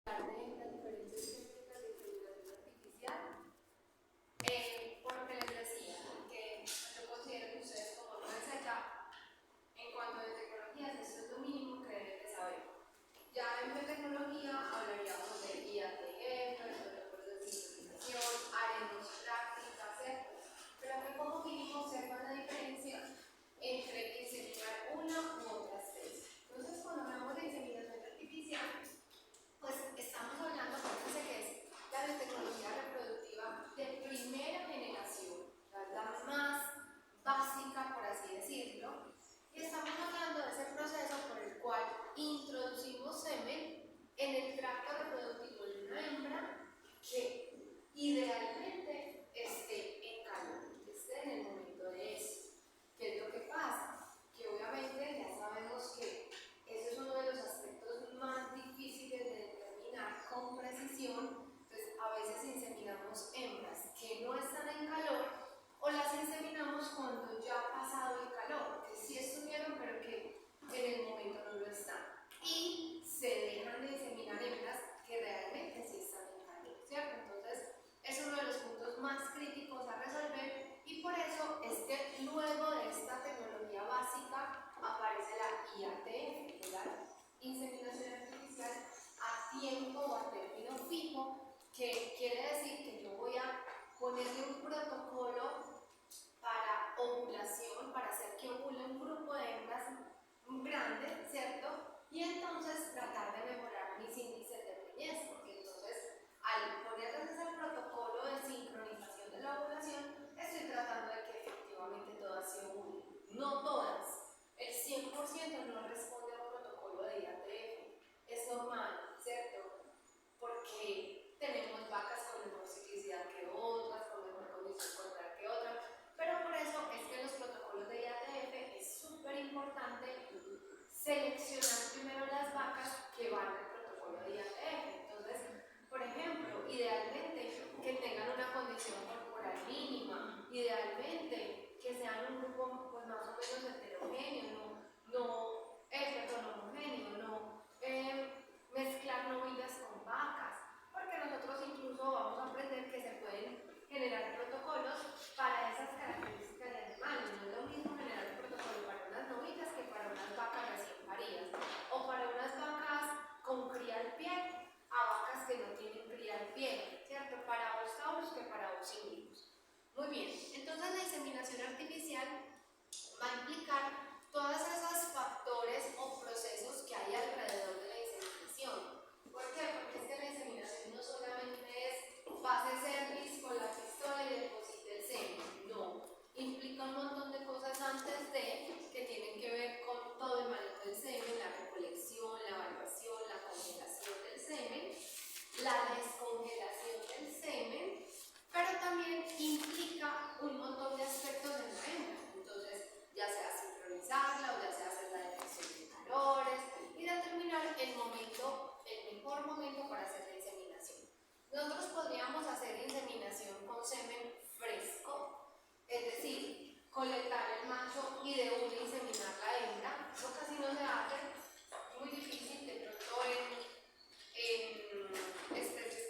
de las diferentes técnicas de inseminación artificial. Por lo que les decía, que yo considero que ustedes como receta, en cuanto a tecnologías, esto es lo mínimo que deben de saber. Ya en biotecnología hablaríamos de IATF, protocolos de sincronización, haremos prácticas, ¿cierto? Pero que como mínimo sepan la diferencia entre inseminar una u otra especie. Entonces, cuando hablamos de inseminación artificial, pues estamos hablando, fíjense que es la biotecnología reproductiva de primera generación, la más básica, por así decirlo, y estamos hablando de ese proceso por el cual introducimos semen en el tracto reproductivo de una hembra que idealmente esté en calor, esté en el momento de eso. ¿Qué es lo que pasa? Que obviamente ya sabemos que ese es uno de los aspectos más difíciles de determinar con precisión. Entonces, a veces inseminamos hembras que no están en calor o las inseminamos cuando ya ha pasado el calor, que sí estuvieron, pero que en el momento no lo están. Y se dejan de inseminar hembras que realmente sí están en calor, ¿cierto? Entonces, es uno de los puntos más críticos a resolver y por eso es que luego de esta tecnología básica aparece la IATF, la inseminación artificial a tiempo o a término fijo, que quiere decir que yo voy a ponerle un protocolo para ovulación, para hacer que ovule un grupo de hembras grande, ¿cierto? Y entonces tratar de mejorar mis índices de preñez, porque entonces al ponerles ese protocolo de sincronización de la ovulación, estoy tratando de que efectivamente todas se ovulen. No todas, el 100% no responde a un protocolo de IATF. Es normal, ¿cierto? Porque tenemos vacas con mejor ciclicidad que otras, con mejor condición corporal que otras, pero por eso es que en los protocolos de IATF es súper importante seleccionar primero las vacas que van al protocolo de IATF. Entonces, por ejemplo, idealmente que tengan una condición corporal mínima, idealmente que sean un grupo pues, más o menos heterogéneo, homogéneo, no mezclar novillas con vacas, porque nosotros incluso vamos a aprender que se pueden generar protocolos para esas características de animales. No es lo mismo generar un protocolo para unas novillas que para unas vacas recién paridas, o para unas vacas con cría al pie a vacas que no tienen cría al pie, ¿cierto? Para ovos que para ovos híbridos. Muy bien, entonces la inseminación artificial va a implicar todos esos factores o procesos que hay alrededor de la inseminación. ¿Por qué? Porque es que la inseminación no solamente es pase cervix con la pistola y deposite el semen, no. Implica un montón de cosas antes de que tienen que ver con todo el manejo del semen, la recolección, la evaluación, la congelación del semen, la descongelación del semen, pero también implica un montón de aspectos en la hembra. Entonces, ya sea sincronizarla o ya sea hacer la detección de calores y determinar el mejor momento para hacer la inseminación. Nosotros podríamos hacer inseminación con semen fresco, es decir, colectar el macho y de una inseminar la hembra. Eso casi no se hace, muy difícil, de pronto en especies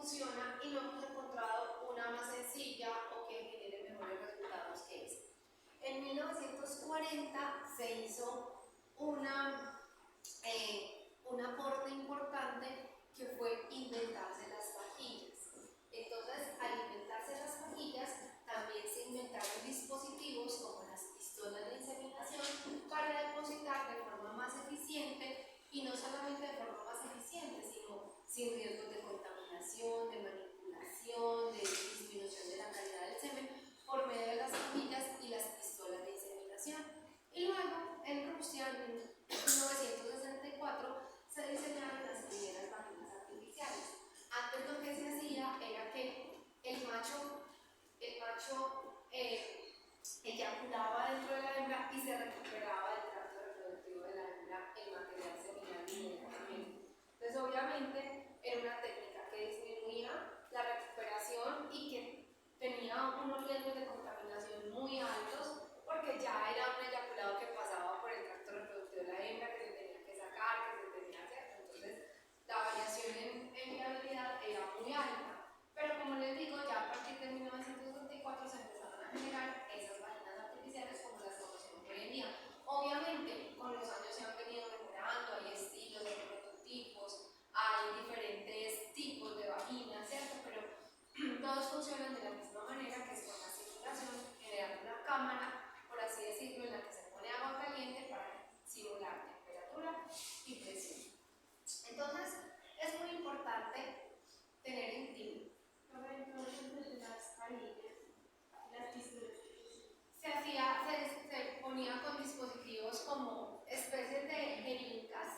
funciona y no hemos encontrado una más sencilla o que genere mejores resultados que esta. En 1940 se hizo un aporte importante que fue inventarse las vajillas. Entonces, al inventarse las vajillas, también se inventaron dispositivos como las pistolas de inseminación para depositar de forma más eficiente, y no solamente de forma más eficiente, sino sin riesgos de contaminación, de manipulación, de disminución de la calidad del semen, por medio de las vajillas y las pistolas de inseminación. Y luego, en Rusia, en 1964, se diseñaron las primeras vaginas artificiales. Antes lo que se hacía era que el macho eyaculaba dentro de la hembra y se recuperaba del tracto reproductivo de la hembra el material seminal inmediatamente. Entonces, obviamente, era una técnica que disminuía la recuperación y que tenía unos riesgos de contaminación muy altos, porque ya era un eyaculado que pasaba por el tracto reproductivo de la hembra, que se tenía que sacar, que se tenía que hacer. Entonces, la variación en viabilidad era muy alta. Pero como les digo, ya a partir de 1964 se empezaron a generar esas vaginas artificiales como las conocemos hoy en día. Obviamente, con los años se han venido mejorando, hay estilos, hay prototipos, hay diferentes tipos de vaginas, ¿cierto? Pero todos funcionan de la misma manera, que es con la circulación, generando una cámara, por así decirlo, en la que se pone agua caliente para simular temperatura y presión. Entonces, es muy importante tener en ti se ponía con dispositivos como especies de jeringas,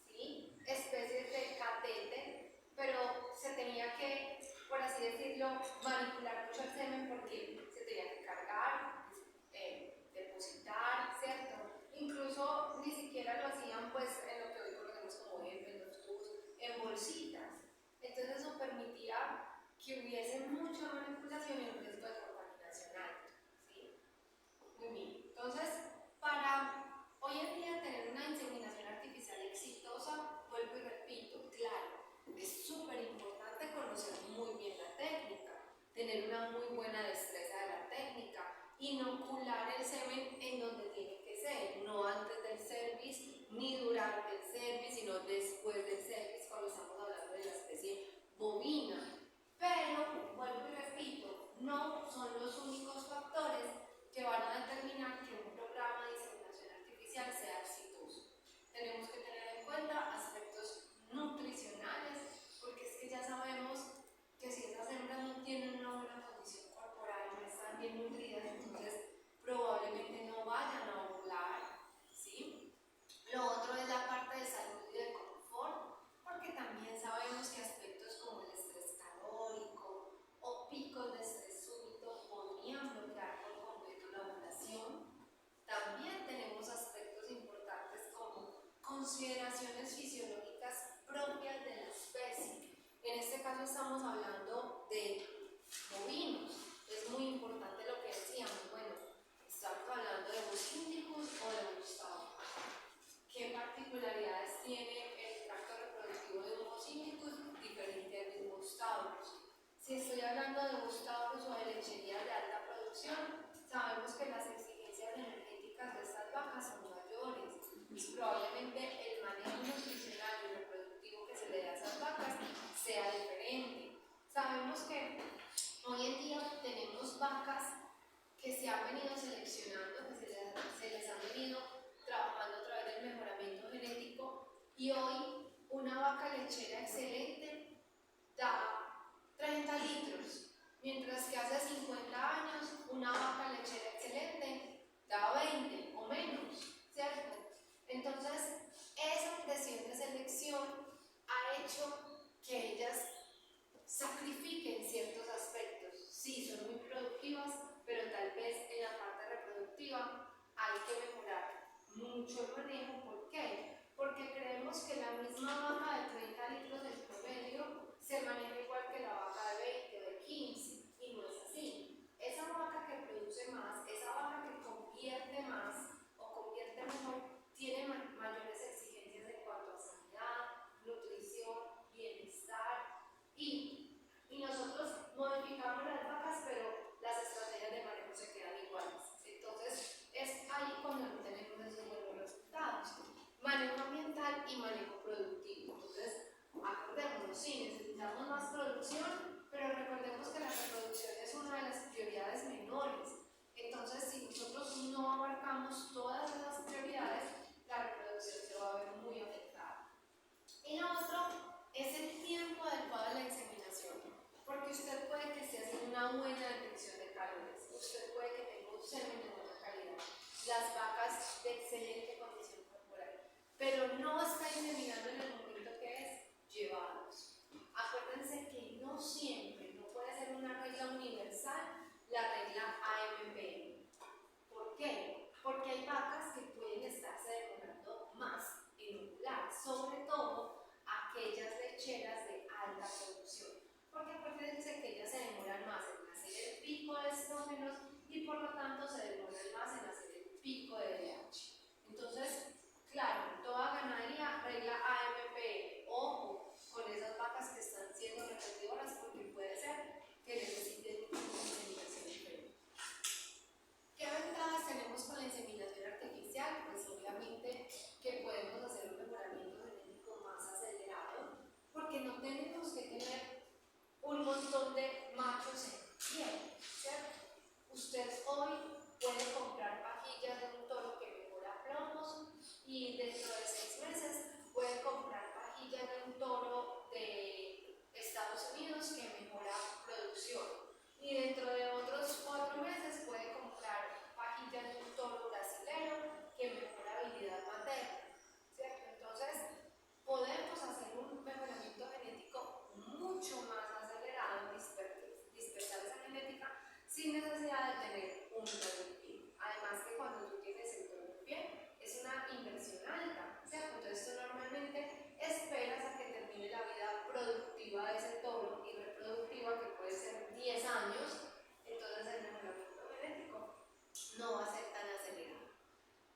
¿sí? Especies de catéter, pero se tenía que, por así decirlo, manipular mucho el semen porque se tenía que cargar, depositar, ¿cierto? Incluso ni siquiera lo hacían pues en lo que hoy conocemos como en los tubos, en bolsitas. Entonces eso permitía que hubiese mucha manipulación y un riesgo de contaminación alto, ¿sí? Muy bien. Entonces, para hoy en día tener una inseminación artificial exitosa, vuelvo y repito, claro, es súper importante conocer muy bien la técnica, tener una muy buena destreza de la técnica, inocular el semen en donde tiene que ser, no antes del cervix ni durante el cervix, sino después del cervix, cuando estamos hablando de la especie bovina. Pero, vuelvo y repito, no son los únicos factores que van a determinar que un programa de inseminación artificial sea exitoso. Tenemos que tener en cuenta aspectos nutricionales, porque es que ya sabemos que si esas hembras no tienen una buena condición corporal, no están bien nutridas, entonces probablemente no vayan a ovular, ¿sí? Lo otro es la parte de salud y de confort, porque también sabemos que aspectos como el estrés calórico o picos de estrés súbito podrían bloquear por completo la ovulación. También tenemos aspectos importantes como consideraciones fisiológicas propias de la especie. En este caso estamos hablando de bovinos. Es muy importante lo que decíamos. Bueno, estamos hablando de Bos indicus o de Bos taurus. ¿Qué particularidades tiene el tracto reproductivo de un Bos indicus diferente al de un Bos taurus? Si estoy hablando de Bos taurus o de lecherías de alta producción, sabemos que las exigencias energéticas de estas vacas son mayores y probablemente el manejo nutricional y reproductivo que se le da a esas vacas sea diferente. Sabemos que hoy en día no siempre, no puede ser una regla universal la regla AMPM. ¿Por qué? Porque hay vacas que pueden estarse demorando más en ovular, sobre todo aquellas lecheras de alta producción. Porque acuérdense que ellas se demoran más en hacer el pico de estrógenos y por lo tanto se demoran más en hacer el pico de LH. Entonces, claro, toda ganadería regla AMPM. Ojo con esas vacas que están siendo repetidoras porque puede ser que necesiten una inseminación diferente. ¿Qué ventajas tenemos con la inseminación artificial? Pues obviamente que podemos hacer un mejoramiento genético más acelerado porque no tenemos que tener un montón de machos en pie, ¿cierto? Usted hoy puede comprar pajillas de un toro que mejora plomos y dentro de 6 meses puede comprar pajillas de un toro de Estados Unidos que mejora producción y dentro de otros 4 meses puede comprar pajillas de un toro brasilero que mejora habilidad materna, ¿cierto? Entonces podemos hacer un mejoramiento genético mucho más acelerado, dispersar esa genética sin necesidad de tener un toro en pie. Además que cuando tú tienes el toro en pie es una inversión alta, ¿cierto? Entonces tú normalmente esperas a que termine la vida productiva de ese toro y reproductiva, que puede ser 10 años, entonces el mejoramiento genético no va a ser tan acelerado.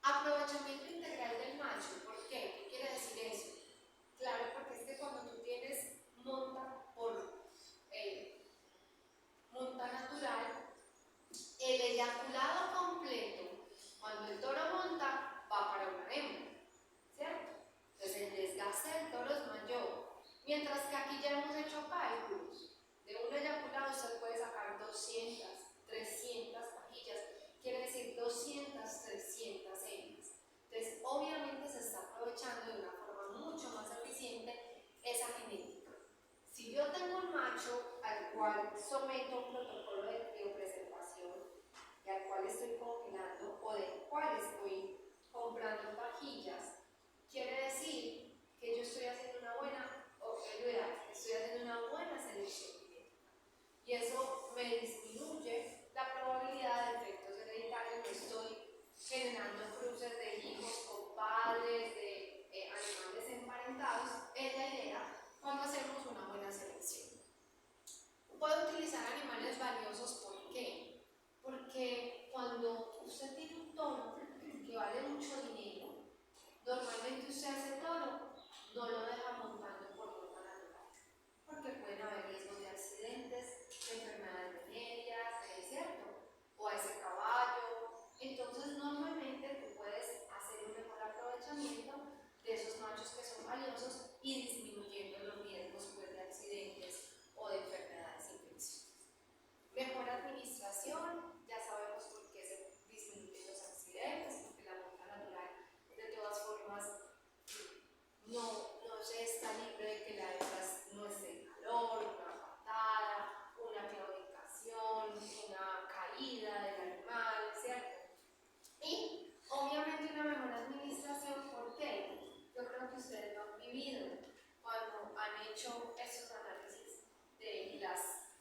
Aprovechamiento integral del macho, ¿por qué? ¿Qué quiere decir eso? Claro, porque es que cuando tú tienes monta natural, el eyaculado completo, cuando el toro monta, va para una hembra, ¿cierto? Entonces el desgaste del toro es mayor. Mientras que aquí ya hemos hecho cálculos. De un eyaculado usted puede sacar 200, 300 pajillas, quiere decir 200, 300 hembras. Entonces, obviamente se está aprovechando de una forma mucho más eficiente esa genética. Si yo tengo un macho al cual someto un protocolo de criopreservación y al cual estoy congelando o del cual estoy comprando pajillas, quiere decir que yo estoy haciendo una buena, estoy haciendo una buena selección genética. Y eso me disminuye la probabilidad de efectos hereditarios que estoy generando cruces de hijos con padres, de animales emparentados. Es la idea cuando hacemos una buena selección. Puedo utilizar animales valiosos, ¿por qué? Porque cuando usted tiene un toro que vale mucho dinero, normalmente usted a ese toro no lo deja montando por monta natural, porque pueden haber riesgos de accidentes, de enfermedades venéreas, ¿cierto? O a ese caballo. Entonces normalmente tú puedes hacer un mejor aprovechamiento de esos machos que son valiosos y disminuyendo los riesgos pues, de accidentes o de enfermedades infecciosas. Mejor administración, ya sabemos por qué se disminuyen los accidentes, porque la monta natural de todas formas no se está libre de que la hembra no esté en calor, una patada, una claudicación, una caída del animal, ¿cierto? Y obviamente una mejor administración, ¿por qué? Yo creo que ustedes lo han vivido cuando han hecho esos análisis de las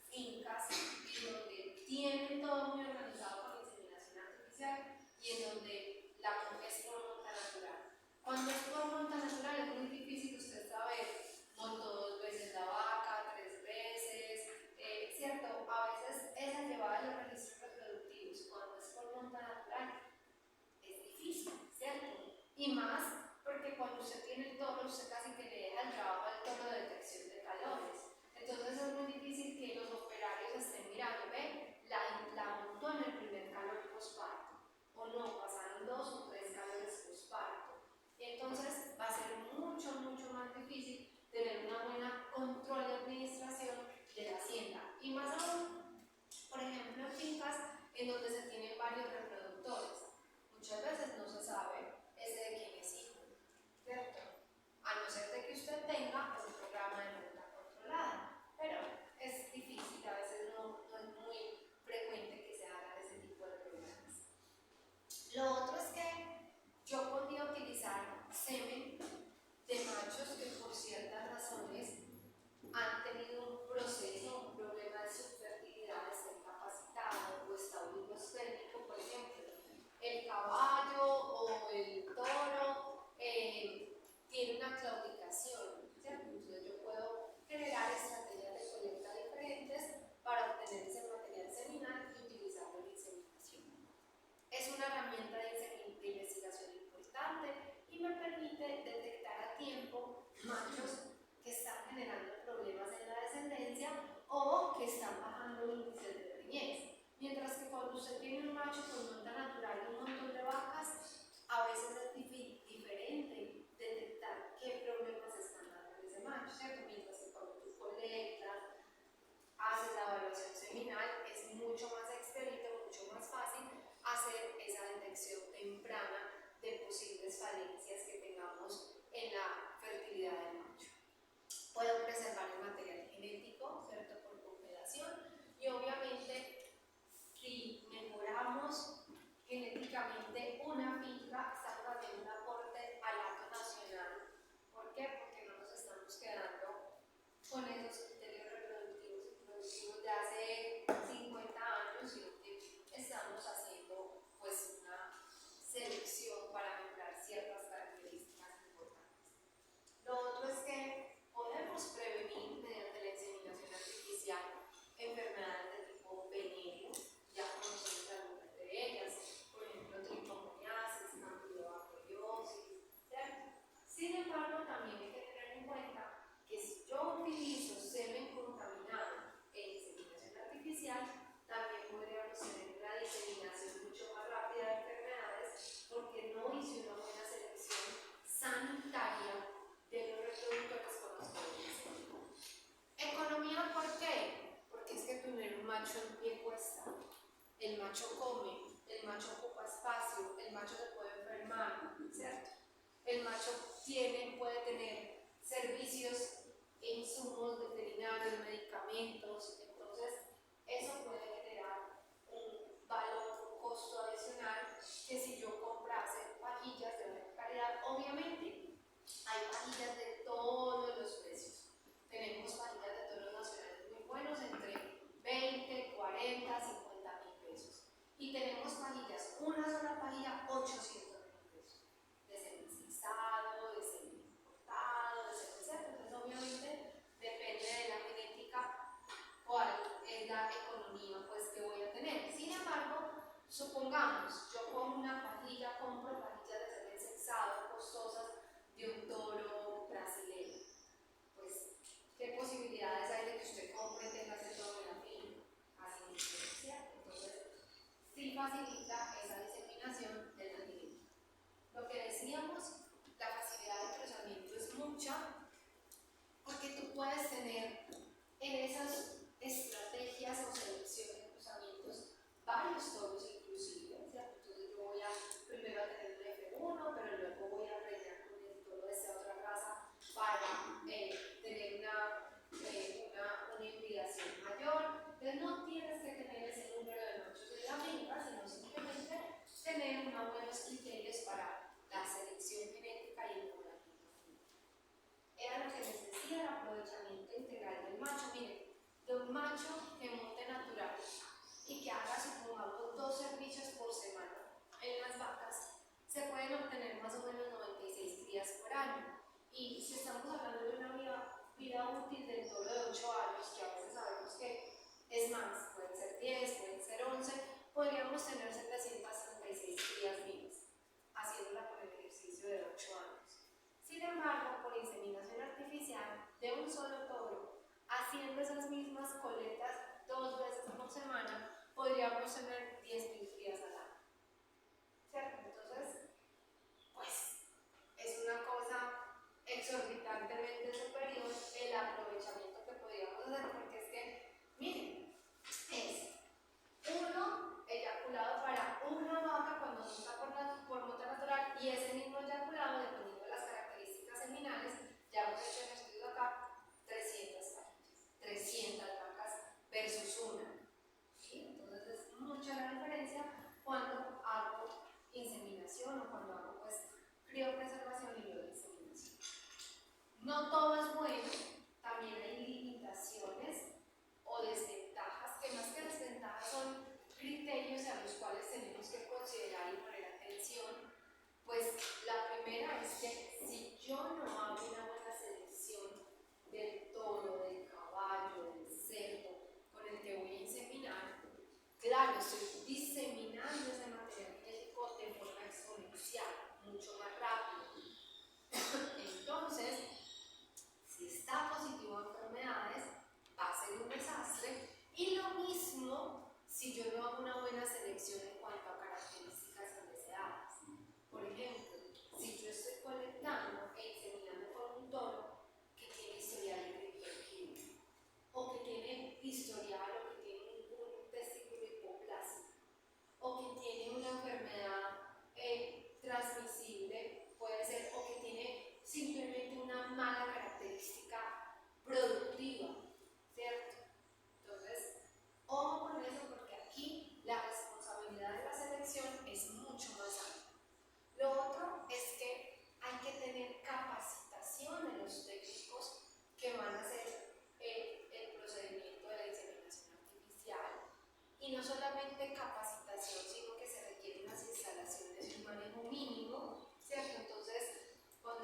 fincas y donde tienen todo muy organizado con inseminación artificial y en donde la es por monta natural. Cuando es por monta natural es muy difícil usted saber, montó 2 veces la vaca, 3 veces, ¿cierto? A veces esa llevada a los registros reproductivos, cuando es por monta natural, es difícil, ¿cierto? Y más porque cuando usted tiene el toro, usted casi que le deja el trabajo al toro de detección de calores. Entonces es muy difícil que los operarios estén mirando, ¿ve? La montó en el primer calor posparto, o no, pasaron 2 o 3 calores posparto. Y entonces va a ser mucho más difícil tener una buena control y administración de la hacienda. Y más aún, por ejemplo, en fincas en donde se tienen varios reproductores. Muchas veces no se sabe ese de quién es hijo, cuando usted tiene un macho con monta natural y un montón de vacas, a veces es diferente detectar qué problemas están dando en ese macho, ¿cierto? Mientras que cuando tú colectas, haces la evaluación seminal, es mucho más expedito, mucho más fácil hacer esa detección temprana de posibles falencias que tengamos en la fertilidad del macho. Puedo preservar el material genético, ¿cierto? Por congelación, y obviamente si mejoramos genéticamente una finca, estamos haciendo un aporte al hato nacional. ¿Por qué? Porque no nos estamos quedando con esos criterios reproductivos y productivos de hace 50 años, sino que estamos haciendo pues una selección para mejorar ciertas características importantes. Lo otro es que podemos prevenir mediante la inseminación artificial enfermedades de tipo venéreo, ya conocemos algunas de ellas, por ejemplo tricomoniasis, campylobacteriosis, ¿cierto? Sin embargo, también hay que tener en cuenta que si yo utilizo semen contaminado en inseminación artificial, también podríamos tener una diseminación mucho más rápida de enfermedades porque no hice una buena selección sanitaria de los reproductores con los que voy a hacer. Economía, ¿por qué? Porque es que tener un macho en pie cuesta. El macho come, el macho ocupa espacio, el macho se puede enfermar, ¿cierto? El macho puede tener servicios e insumos veterinarios, medicamentos, entonces eso puede generar un valor, un costo adicional que si yo comprase pajillas de buena calidad, obviamente hay pajillas de todos los precios. Tenemos pajillas de toros nacionales muy buenos entre 20, 40, 50 mil pesos. Y tenemos pajillas, una sola pajilla, 800 mil pesos. De semen sexado, de semen importado, de semen seco. Entonces, obviamente, depende de la genética cuál es la economía pues, que voy a tener. Sin embargo, supongamos, yo con una pajilla compro pajillas de semen sexado costosas de un toro brasileño. Pues, ¿qué posibilidades hay de que usted compre y tenga ese toro en la finca? Así es, ¿cierto? Entonces, sí facilita esa diseminación de la genética. Lo que decíamos, la facilidad de cruzamiento es mucha, porque tú puedes tener en esas estrategias o selección de cruzamientos varios toros inclusive, ¿cierto? Entonces yo voy a primero a tener un F1, pero luego voy a rellenar con el toro de esta otra raza para tener una hibridación mayor. Entonces no tienes que tener ese número de machos en la finca, sino simplemente tener unos buenos criterios para la selección genética y el poblamiento genético. Era lo que les decía, el aprovechamiento integral del macho. Miren, de un macho que monte natural y que haga, supongamos, 2 servicios por semana en las vacas, se pueden obtener más o menos 96 crías por año. Y si estamos hablando de una vida útil del toro de 8 años, que a veces sabemos que es más, pueden ser 10, pueden ser 11, podríamos tener 736 crías vivas, haciéndola con el ejercicio de 8 años. Sin embargo, por inseminación artificial de un solo toro, haciendo esas mismas colectas 2 veces por semana, podríamos tener 10.000 crías al año. ¿Cierto? Entonces, pues, es una cosa exorbitantemente superior el aprovechamiento que podríamos hacer, porque es que, miren, es uno eyaculado para una vaca cuando monta por monta natural, y ese mismo eyaculado, dependiendo de las características seminales, ya hemos hecho en estudios acá, 300 vacas versus una. ¿Sí? Entonces es mucha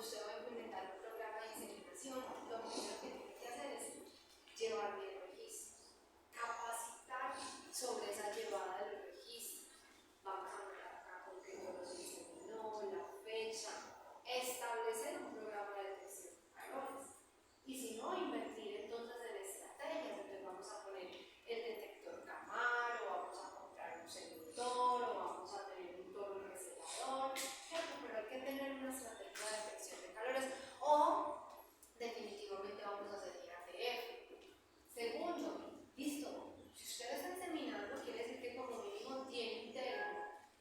usted va a implementar un programa de inseminación, lo primero que tiene que hacer es llevar bien registros, capacitar sobre esa llevada de los registros, vacuna, con qué todo se inseminó, la fecha, establecer un programa de detección de errores. Y si no, invertir entonces en estrategias, entonces vamos a poner el detector Camaro, vamos a comprar un seductor, o vamos a tener un toro recelador, ¿cierto? Pero hay que tener una estrategia de detección de calores, o definitivamente vamos a hacer IATF. Segundo, listo, si usted está inseminando, quiere decir que como mínimo tiene un termo,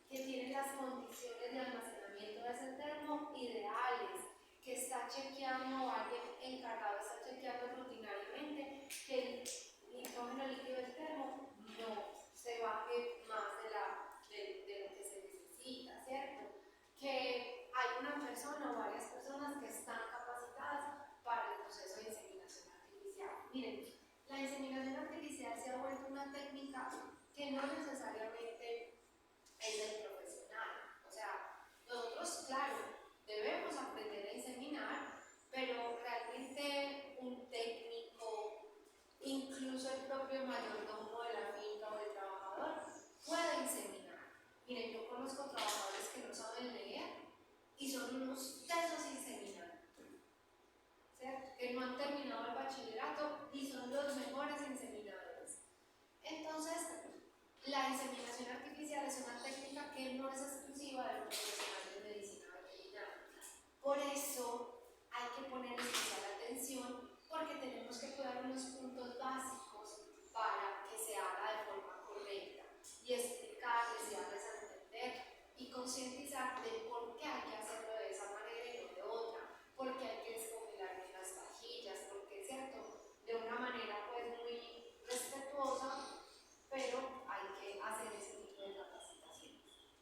que tiene las condiciones de almacenamiento de ese termo ideales, que está chequeando, o alguien encargado está chequeando rutinariamente que el nitrógeno líquido del termo no se baje más de lo que se necesita, ¿cierto? Que hay una persona o varias personas que están capacitadas para el proceso de inseminación artificial. Miren, la inseminación artificial se ha vuelto una técnica que no necesariamente es del profesional. O sea, nosotros, claro, debemos aprender a inseminar, pero realmente un técnico, incluso el propio mayordomo de la finca o el trabajador, puede inseminar. Miren, yo conozco trabajadores que no saben leer y son unos tesos inseminando, ¿cierto? Que no han terminado el bachillerato y son los mejores inseminadores. Entonces, la inseminación artificial es una técnica que no es exclusiva de los profesionales de medicina veterinaria. Por eso hay que poner especial atención, porque tenemos que cuidar unos puntos básicos para que se haga de forma correcta y explicarles y darles a entender y concientizar de por qué hay que hacerlo de esa manera y no de otra, porque hay que descongelar bien las vajillas, porque es cierto, de una manera pues muy respetuosa, pero hay que hacer ese tipo de capacitaciones.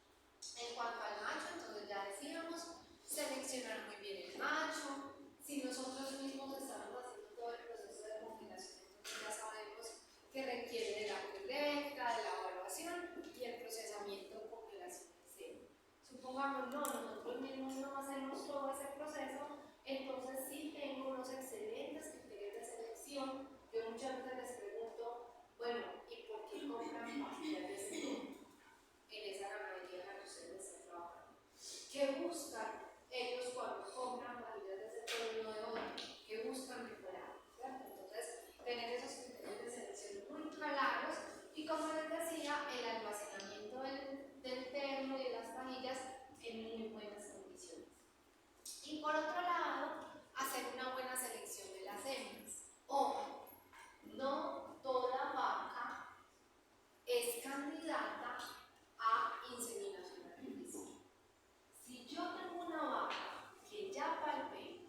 En cuanto al macho, entonces ya decíamos, seleccionar muy bien el macho. Si nosotros mismos estamos haciendo todo el proceso de congelación, entonces ya sabemos que requiere de la colecta, de la evaluación y el procesamiento de congelación en serio. Supongamos, no, nosotros mismos no hacemos todo ese proceso, entonces sí tengo unos excelentes criterios de selección. Yo muchas veces les pregunto, bueno, ¿y por qué compran pastillas de ese en esa ganadería en la que ustedes están trabajando? ¿Qué buscan ellos cuando compran pastillas de ese toro y no de otro? ¿Qué buscan mejorar? ¿Cierto? Entonces, tener esos criterios de selección muy claros y, como les decía, el almacenamiento del termo y de las vajillas en muy buenas condiciones. Y por otro lado, hacer una buena selección de las hembras. Ojo, no toda vaca es candidata a inseminación artificial. Si yo tengo una vaca que ya palpé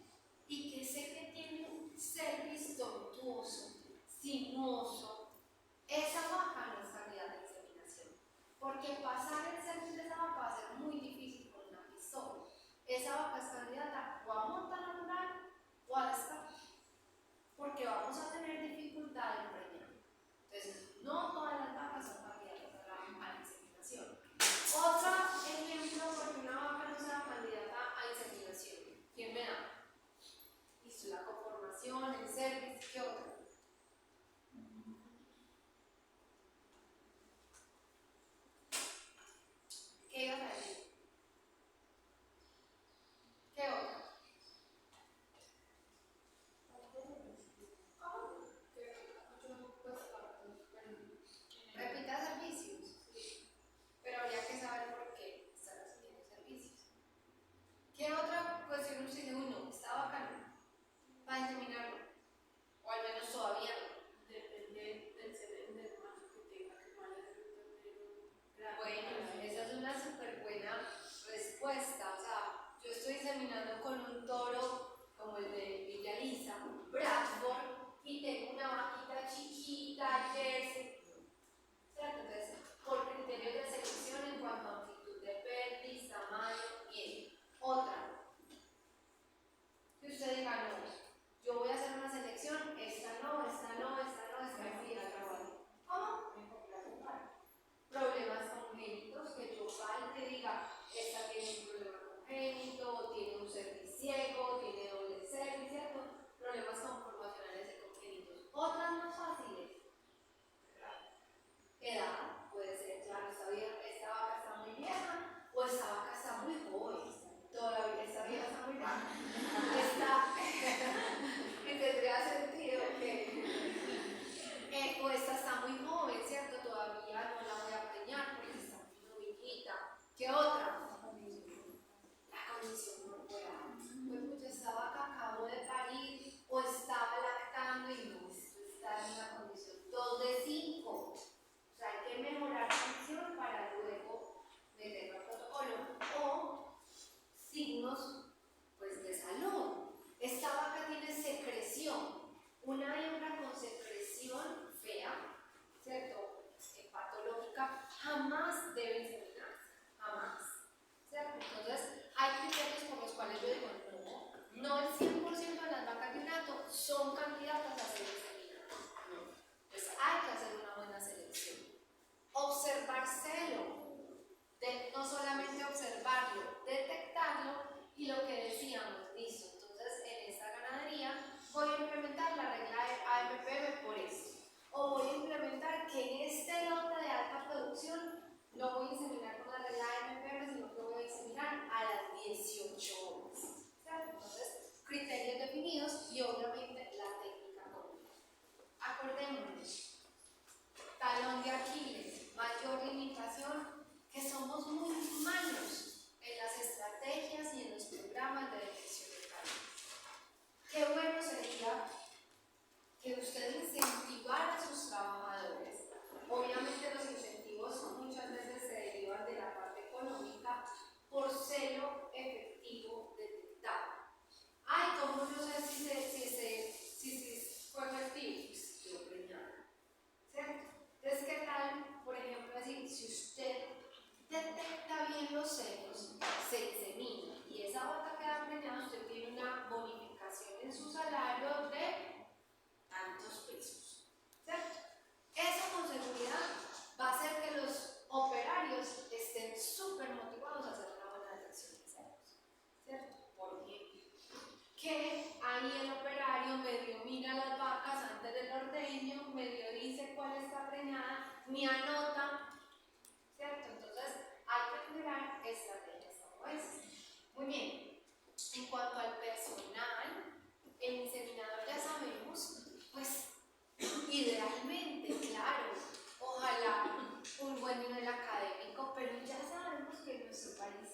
y que sé que tiene un cervix tortuoso, sinuoso, esa vaca no es candidata a inseminación, porque pasar el cervix de esa vaca va a ser muy difícil con una pistola. Esa vaca es candidata o a monta natural o a descarte, porque vamos a tener dificultad en preñar. Entonces, no todas las vacas son candidatas a la inseminación. Otro ejemplo, porque una vaca no sea candidata a inseminación. ¿Quién me da? Listo, la conformación, el cervix, ¿qué otra? ¿Qué ibas a decir? ¿Qué otra? Repita servicios, pero habría que saber por qué están haciendo servicios. ¿Qué otra cuestión usted dice? Uy, no, está bacano para inseminarlo? O al menos todavía no. Depende del semen del macho que tenga, que no haya sido grande. Bueno, esa es una súper buena respuesta. O sea, yo estoy inseminando con un toro como el de Villa Lisa, Bradford, y tengo una vaquita chiquita, Jersey. ¿Cierto? Entonces, por criterios de selección en cuanto a amplitud de pelvis, tamaño, bien. Otra, que usted diga, no, yo voy a hacer una selección, esta no, esta no, esta no, esta sí, esta no. ¿Cómo? Problemas congénitos, que yo falte, diga, esta tiene un problema congénito, tiene un cervix no voy a inseminar con la regla MPM, sino que voy a inseminar a las 18 horas. ¿Cierto? Entonces, criterios definidos y obviamente la técnica completa. Acordémonos, talón de Aquiles, mayor limitación, que somos muy malos en las estrategias y en los programas de detección de talento. Qué bueno sería que usted incentivara a sus trabajadores. Obviamente los incentivos muchas veces se derivan de la parte económica por celo efectivo detectado. Ay, ¿cómo no sé si fue efectivo? Pues lo preñaron, ¿cierto? Entonces, ¿qué tal, por ejemplo, decir, si usted detecta bien los celos, se insemina y esa bota queda preñada, usted tiene una bonificación en su salario de tantos pesos, ¿cierto? Eso con seguridad va a hacer que los operarios estén súper motivados a hacer una buena detección de celos, ¿cierto? Por ejemplo, que ahí el operario medio mira las vacas antes del ordeño, medio dice cuál está preñada, ni anota, ¿cierto? Entonces hay que generar estrategias como esas. Muy bien, en cuanto al personal, el inseminador ya sabemos, pues idealmente, claro, ojalá un buen nivel académico, pero ya sabemos que en nuestro país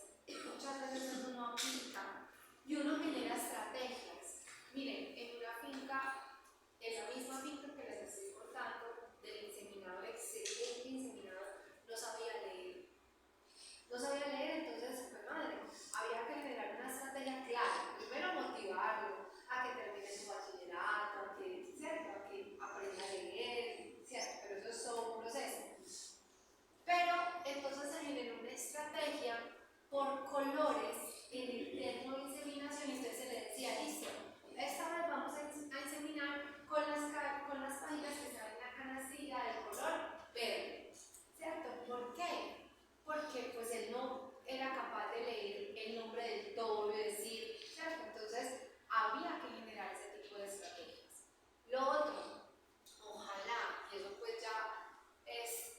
muchas veces eso no aplica y uno genera estrategias. Miren, en una finca, en la misma finca que les estoy contando, del inseminador, excelente inseminador, no sabía leer. No sabía leer, entonces, pues madre, había que generar una estrategia clara. Primero motivarlo a que termine su bachillerato, a que, ¿cierto? A que aprenda a leer, ¿cierto? Pero eso es todo un proceso. Pero entonces se generó una estrategia por colores en el termo de inseminación y usted se le decía, listo, esta vez vamos a inseminar con las páginas que están en la canastilla del color verde, ¿cierto? ¿Por qué? Porque pues él no era capaz de leer el nombre del todo y decir, ¿cierto? Entonces había que generar ese tipo de estrategias. Lo otro, ojalá, y eso pues ya es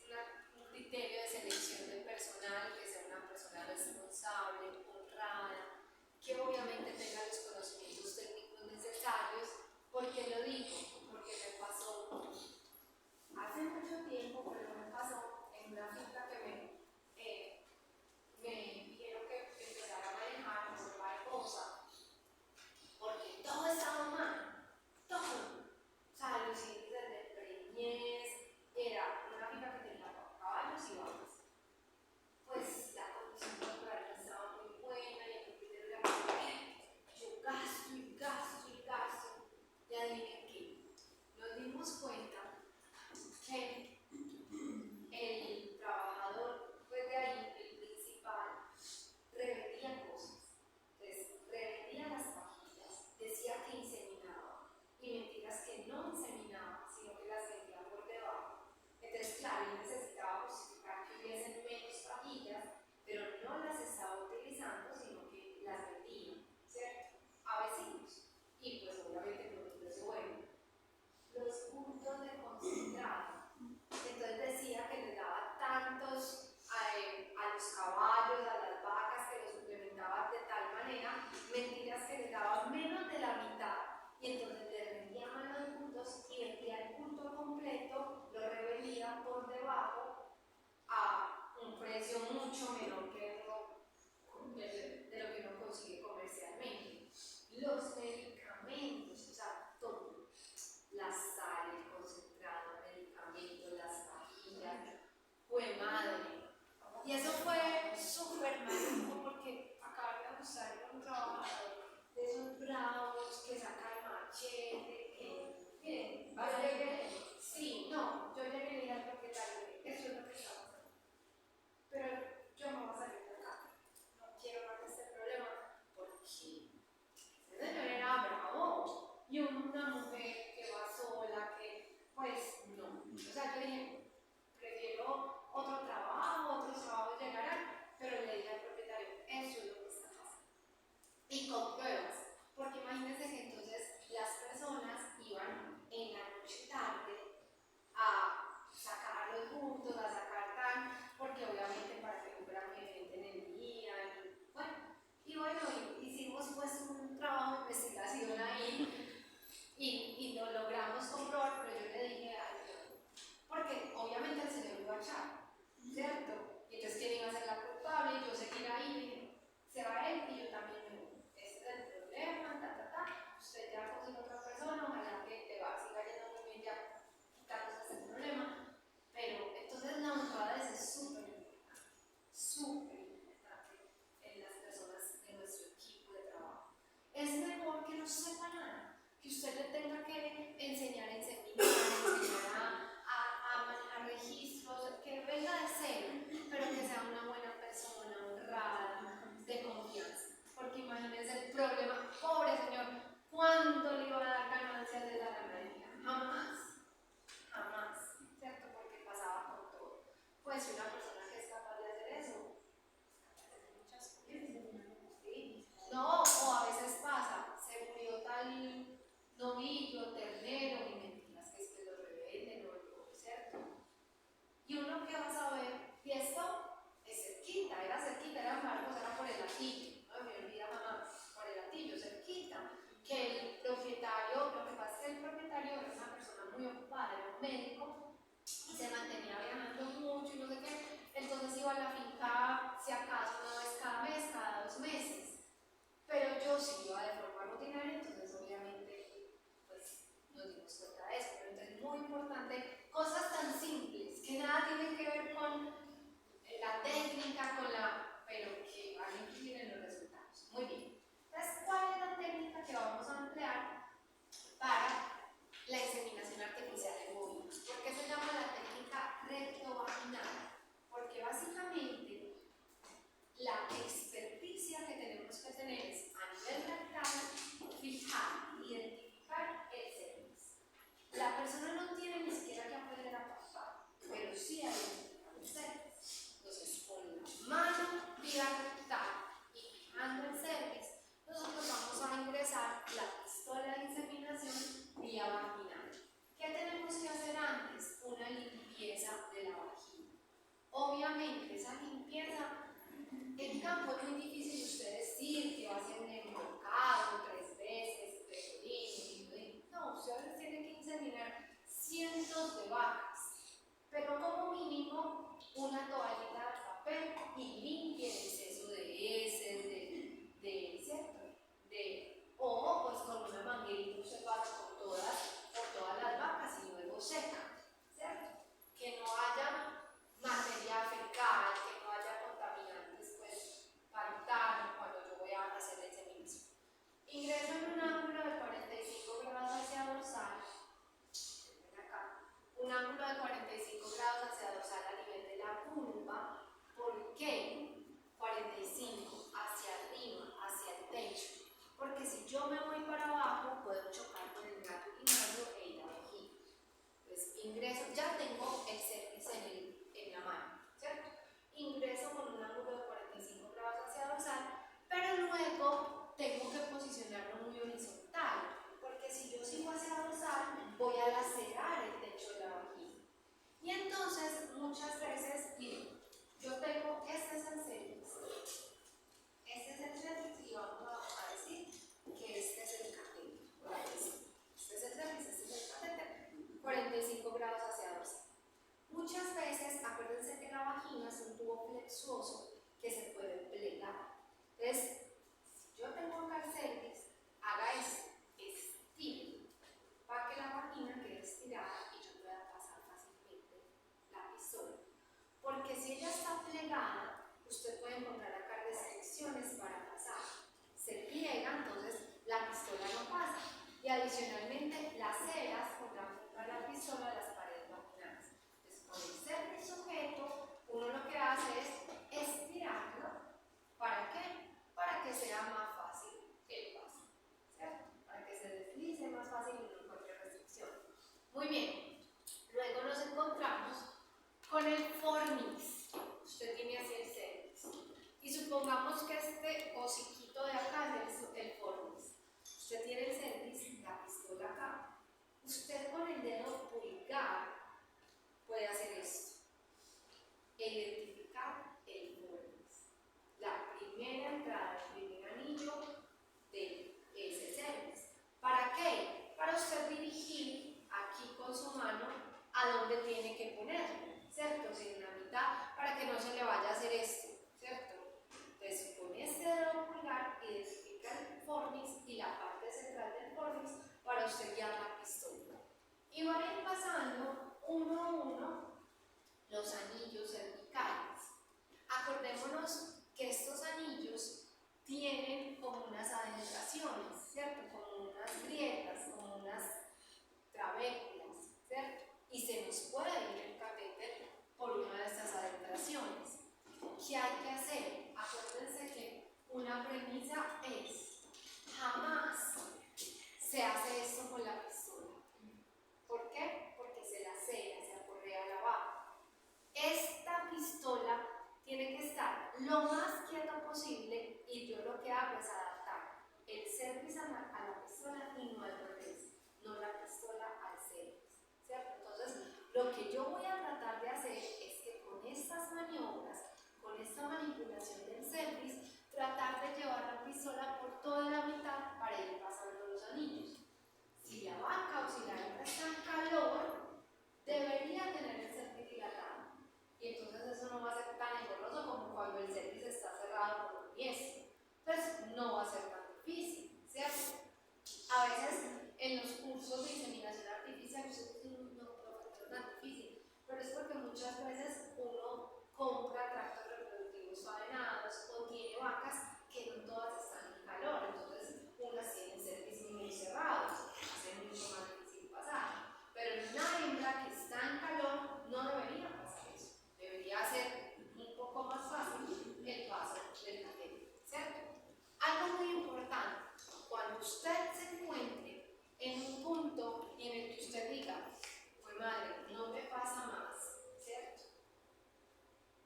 un criterio de selección del personal, que sea una persona responsable, honrada, que obviamente tenga los conocimientos técnicos necesarios. ¿Por qué lo digo? Porque me pasó hace mucho tiempo, pero me pasó en una finca que me dijeron que empezara a manejar por Barbosa, porque todo estaba mal, todo. O sea, los índices de preñez, era una finca que tenía caballos y vacas. Pues la condición corporal no estaba muy buena y el criterio era que yo gasto y gasto y gasto. Y adivinen qué, nos dimos cuenta que el trabajador pues si una persona que es capaz de hacer eso, muchas cosas. ¿Sí? No, o a veces pasa, se murió tal novillo, ternero, y mentiras que es que lo revenden o lo cierto. Y uno que va a saber, y esto es cerquita, era embargo, era por el latillo, no me olvida jamás, por el latillo, cerquita, que el propietario, lo que pasa es que el propietario era una persona muy ocupada, era un médico, y se mantenía viajando mucho y no sé qué, entonces iba a la finca, si acaso, una vez cada mes, cada 2 meses, pero yo sí iba de forma rutinaria, entonces obviamente, pues, nos dimos cuenta de eso, pero entonces muy importante, cosas tan simples, que nada tienen que ver con la técnica, pero que van a influir en los resultados. Muy bien. Entonces, ¿cuál es la técnica que vamos a emplear para la inseminación artificial en bovinos? ¿Por qué se llama la técnica rectovaginal? Porque básicamente la experticia que tenemos que tener es a nivel rectal fijar, identificar el cervix. La persona no tiene ni siquiera que aprender a pasar, pero sí a identificar el cervix. Entonces, con la mano vía rectal y fijando el cervix, nosotros vamos a ingresar la pistola de inseminación vía vaginal. ¿Qué tenemos que hacer antes? Una limpieza de la vagina. Obviamente, esa limpieza en campo es muy difícil usted decir que va a ser un embrocado 3 veces, no, usted tiene que inseminar cientos de vacas, pero como mínimo una toallita de papel y limpie el exceso de heces, ¿cierto? O pues con una manguerita usted pasa por todas las vacas y luego seca, ¿cierto? Que no haya materia fecal, que no haya contaminantes pues parentales cuando yo voy a hacer la inseminación. Ingreso en un ángulo de 45 grados hacia dorsal, ven acá, un ángulo de 45 grados hacia dorsal a nivel de la vulva. ¿Por qué? 45 hacia arriba, hacia el techo. Porque si yo me voy para abajo, puedo chocar con el gato urinario e ir a la vejiga. Entonces ingreso, ya tengo el cervix en la mano, ¿cierto? Ingreso con un ángulo de 45 grados hacia dorsal, pero luego tengo que posicionarlo muy horizontal, porque si yo sigo hacia dorsal, voy a lacerar el techo de la vagina. Y entonces, muchas veces, miren, yo tengo, este es el cervix, y vamos a decir que este es el catéter. Este es el cervix, este es el catéter, 45 grados hacia dorsal. Muchas veces, acuérdense que la vagina es un tubo flexuoso que se puede plegar. Entonces, si yo tengo acá el cervix, haga esto, estire, para que la vagina quede estirada y yo pueda pasar fácilmente la pistola. Porque si ella está plegada, usted puede encontrar acá restricciones para pasar. Se pliega, entonces la pistola no pasa. Y adicionalmente, las ceras contra la pistola las paredes vaginales. Entonces, con el cervix sujeto, uno lo que hace es estirarlo. ¿Para qué? Para que sea más fácil el paso, ¿cierto? Para que se deslice más fácil y no encuentre restricción. Muy bien. Luego nos encontramos con el fornix. Usted tiene así el cervix. Y supongamos que este hociquito de acá es el fornix. Usted tiene el cervix, la pistola acá. Usted con el dedo pulgar tratar de llevar la pistola por toda la mitad para ir pasando los anillos. Si la vaca o si la hembra está en calor, debería tener el cervix dilatado. Y entonces eso no va a ser tan engorroso como cuando el cervix está cerrado por un yeso. Entonces no va a ser tan difícil, ¿cierto? A veces en los cursos de inseminación artificial ustedes dicen, no, profe, no es tan difícil, pero es porque muchas veces uno compra tractos reproductivos faenados o tiene vacas que no todas están en calor, entonces unas tienen cervix muy cerrados, hace mucho más difícil pasar. Pero en una hembra que está en calor no debería pasar eso, debería ser un poco más fácil el paso del catete, ¿cierto? Algo muy importante, cuando usted se encuentre en un punto en el que usted diga, pues madre, no me pasa más, ¿cierto?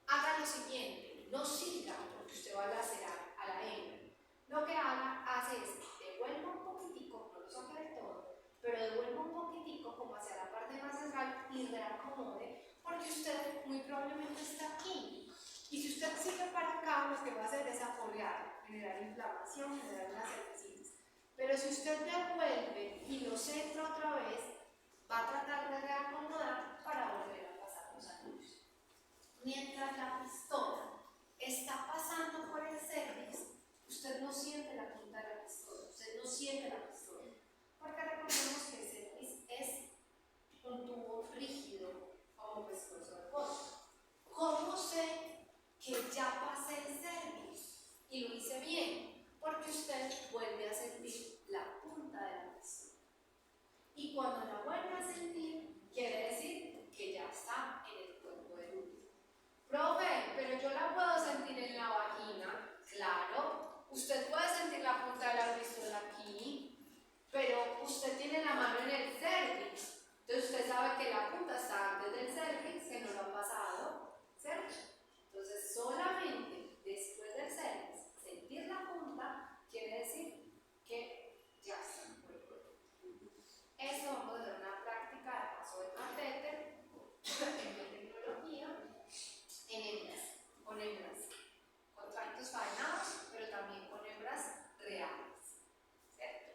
Haga lo siguiente, no siga porque usted va a lacerar a la hembra. Lo que hace es, devuelva un poquitico, no lo saque del todo, pero devuelva un poquitico como hacia la parte más central y reacomode, porque usted muy probablemente está aquí. Y si usted sigue para acá, lo que va a hacer es apoyar, generar inflamación, generar unas cervicitas. Pero si usted devuelve y lo centra otra vez, va a tratar de reacomodar para volver a pasar los anillos. Mientras la pistola está pasando por el cervix, usted no siente la punta de la pistola, usted no siente la pistola. Porque recordemos que el cervix es un tubo rígido como pescozo de pollo. ¿Cómo sé que ya pasé el cervix y lo hice bien? Porque usted vuelve a sentir la punta de la pistola. Y cuando la vuelve a sentir, quiere decir que ya está en el cuerpo del útero. Profe, pero yo la puedo sentir en la vagina. Claro, usted puede sentir la punta de la pistola aquí, pero usted tiene la mano en el cervix. Entonces usted sabe que la punta está antes del cervix, que no lo ha pasado, ¿cierto? Entonces solamente después del cervix, sentir la punta quiere decir que ya está en el cuerpo. Esto vamos a hacer una práctica de paso de catéter en biotecnología, en hembras, con tractos faenados, pero también con hembras reales, ¿cierto?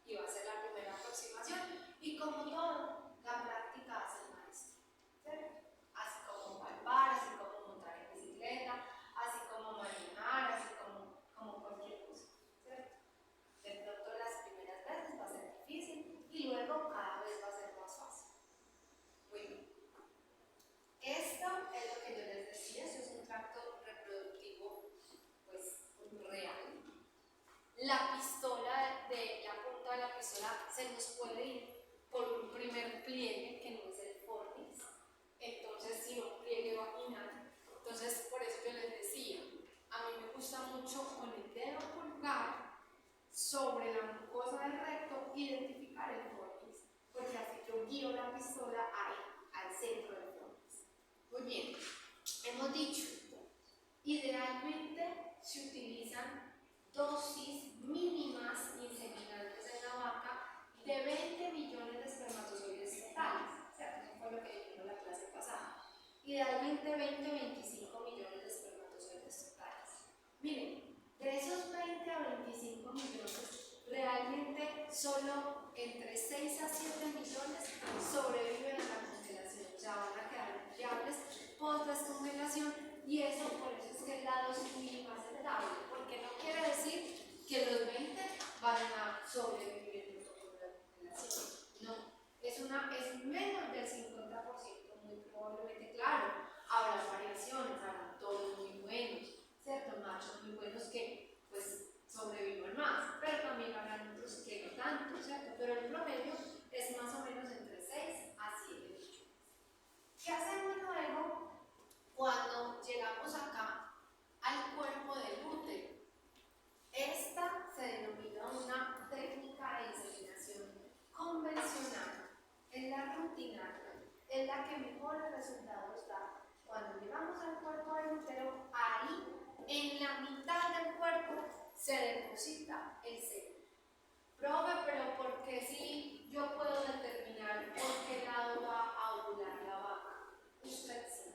Y va a ser la primera aproximación. Y como todo, la práctica hace el maestro, ¿cierto? Así como palpar, así como montar en bicicleta, así como manejar, así como cualquier cosa, ¿cierto? De pronto las primeras veces va a ser difícil y luego cada vez va a ser más fácil. Muy bien. Esto es lo que yo les decía, esto es un tracto reproductivo pues real. La pistola, de la punta de la pistola se nos puede ir por un primer pliegue que no es el fornix, entonces sino un pliegue vaginal. Entonces por eso yo les decía, a mí me gusta mucho con el dedo pulgar sobre la mucosa del recto identificar el fornix, porque así yo guío la pistola ahí, al centro del fornix. Muy bien, hemos dicho, idealmente se utilizan dosis mínimas inseminantes en la vaca de 20 millones de espermatozoides totales, ¿cierto? Eso fue lo que dijimos en la clase pasada. Idealmente 20-25 millones de espermatozoides totales. Miren, de esos 20 a 25 millones, realmente solo entre 6 a 7 millones sobreviven a la congelación, o sea, van a quedar viables post-descongelación, y eso por eso es que es la dosis mínima aceptable, porque no quiere decir que los 20 van a sobrevivir el protocolo de congelación, no, es menos del 50%, muy probablemente, claro, habrá variaciones, habrá todos muy buenos, ¿cierto? Machos muy buenos que pues sobrevivan más, pero también habrán otros que no tanto, ¿cierto? Pero el promedio es más o menos entre 6 a 7 millones. ¿Qué hacemos luego cuando llegamos acá al cuerpo del útero? Esta se denomina una técnica de inseminación convencional, es la rutinaria, es la que mejores resultados da. Cuando llegamos al cuerpo del útero, ahí en la mitad del cuerpo se deposita el semen. Profe, pero ¿por qué si yo puedo determinar por qué lado va a ovular la vaca? Usted sí,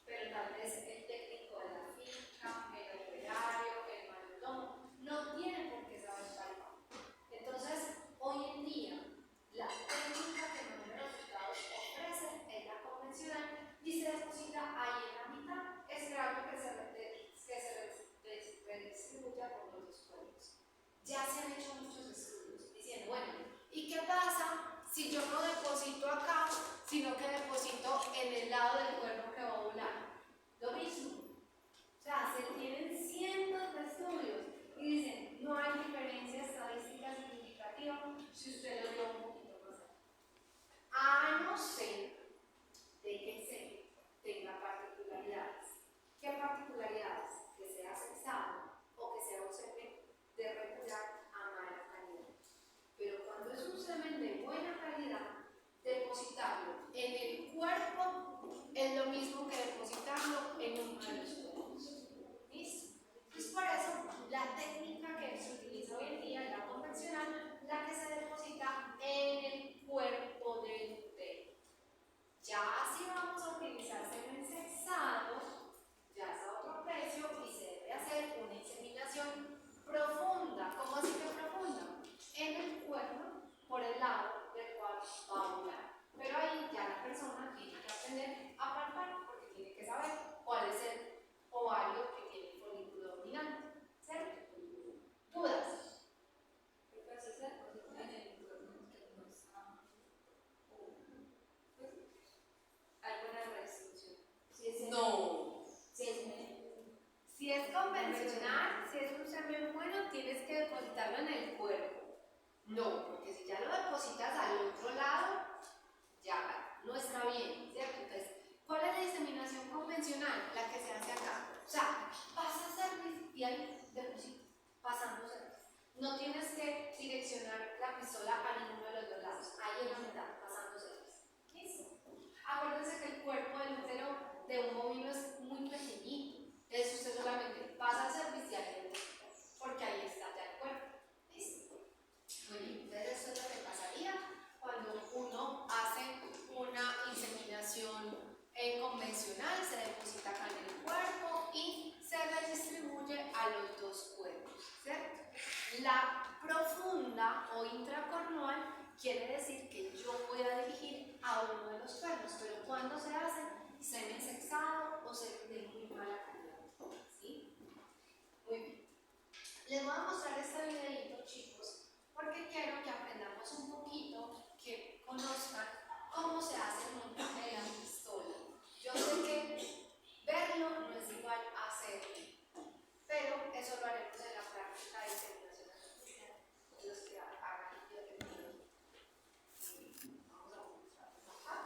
pero tal vez el técnico de la finca, el operario, el redistribuya ahí en la mitad, esperando que se redistribuya por los dos cuerpos. Ya se han hecho muchos estudios diciendo, bueno, ¿y qué pasa si yo no deposito acá, sino que deposito en el lado del cuerpo que va a volar? Lo mismo. O sea, se tienen cientos de estudios y dicen, no hay diferencia estadística significativa si usted lo lleva un poquito más allá. A no ser de que se tenga particularidades. ¿Qué particularidades? Que sea sexado o que sea un semen de regular a mala calidad. Pero cuando es un semen de buena calidad, depositarlo en el cuerpo es lo mismo que depositarlo en uno de los cuerpos. ¿Listo? Entonces, por eso, la técnica que se utiliza hoy en día, la convencional, la que se deposita en el cuerpo del útero. Ya si vamos a utilizar semen sexado, ya es a otro precio y se debe hacer una inseminación profunda. ¿Cómo así que profunda? En el cuerpo, por el lado del cual va a volar. Pero ahí ya la persona tiene que aprender a palpar porque tiene que saber cuál es el ovario que tiene el folículo dominante. ¿Cierto? ¿Dudas? ¿Qué pasa si la cosa en el cuerpo que no está? ¿Alguna restricción? No. Si es convencional, si es un semen bueno, tienes que depositarlo en el cuerpo. No, porque si ya lo depositas al otro lado, ya no está bien, ¿cierto? Entonces, ¿cuál es la inseminación convencional? La que se hace acá. O sea, pasa cervix y ahí depositas, pasando cervix. No tienes que direccionar la pistola a ninguno de los dos lados. Ahí en la mitad, pasando cervix. ¿Listo? Acuérdense que el cuerpo del útero de un bovino es muy pequeñito. Entonces usted solamente pasa al cervix y ahí deposita, porque ahí está ya el cuerpo. ¿Listo? Muy bien, entonces eso es lo que pasaría cuando uno hace una inseminación convencional, se deposita acá en el cuerpo y se redistribuye a los dos cuerpos, ¿cierto? La profunda o intracornual quiere decir que yo voy a dirigir a uno de los cuerpos, pero cuando se hace semen sexado o semen de muy mala calidad, ¿sí? Muy bien. Les voy a mostrar este videito, chicos, porque quiero que aprendamos un poquito, que conozcan cómo se hace el montaje de la pistola. Yo sé que verlo no es igual a hacerlo, pero eso lo haremos en la práctica de inseminación artificial. Los que hagan biotecnología. Vamos a mostrarles acá.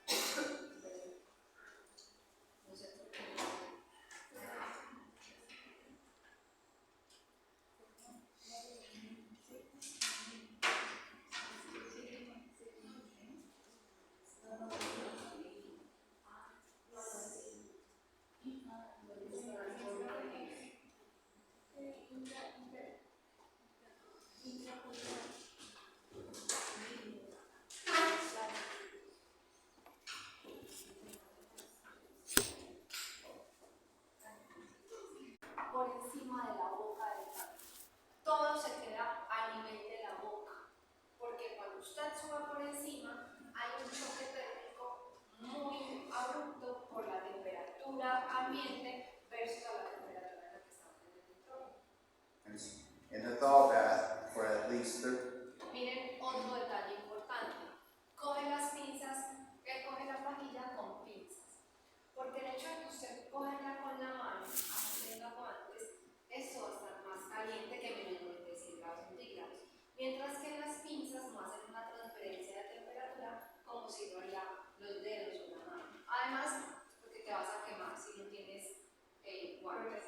No sé por qué. Por encima de la boca del cabello. Todo se queda a nivel de la boca, porque cuando usted sube por encima hay un choque térmico muy abrupto por la temperatura ambiente versus a la temperatura en la que estamos en el nitrógeno. In the thaw bath for at least 30. Miren otro detalle importante. Coge las pinzas, coge la pajilla con pinzas. Porque el hecho de que usted cogerla con la mano, así tenga guantes, esto va a estar más caliente que menos 96 grados centígrados. Mientras que las pinzas no hacen una transferencia de temperatura como si lo haría los dedos o la mano. Además, porque te vas a quemar si no tienes guantes.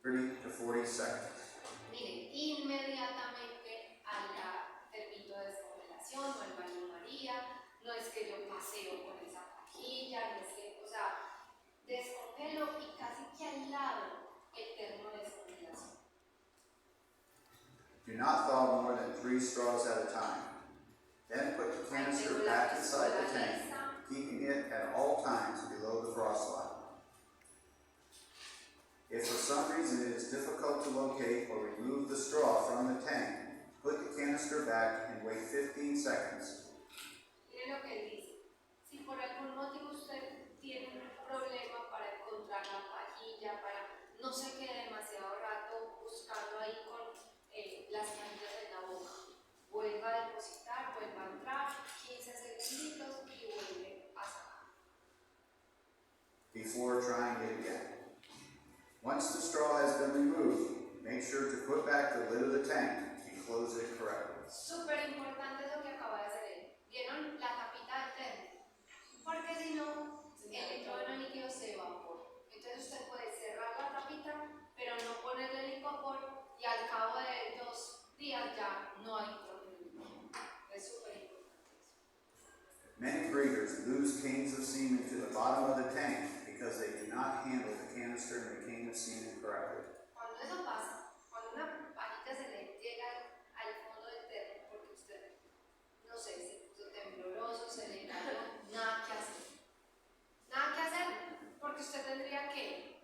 30 to 40 seconds. Miren, inmediatamente al termito de descongelación o el baño María, no es que yo paseo con esa pajilla, no es que, o sea, descongelo y casi que al lado el termo de descongelación. Do not thaw more than 3 straws at a time. Then put the canister back inside the tank, keeping it at all times below the frost line. If for some reason it is difficult to locate or remove the straw from the tank, put the canister back and wait 15 seconds. Miren lo que él dice. Si por algún motivo before trying it again. Once the straw has been removed, make sure to put back the lid of the tank and close it correctly. Súper importante lo que acaba de hacer él. ¿Vieron la tapita del termo? Porque si no, el nitrógeno líquido se evapora. Entonces usted puede cerrar la tapita, pero no ponerle licopor y al cabo de 2 días ya no hay nitrógeno líquido. Es súper importante eso. Many breeders lose canes of semen to the bottom of the tank because they do not handle the canister and the cane of semen correctly. Cuando eso pasa, cuando una pajita se le llega al fondo del termo, porque usted, no sé, se puso tembloroso, se le cayó, nada que hacer. Nada que hacer, porque usted tendría que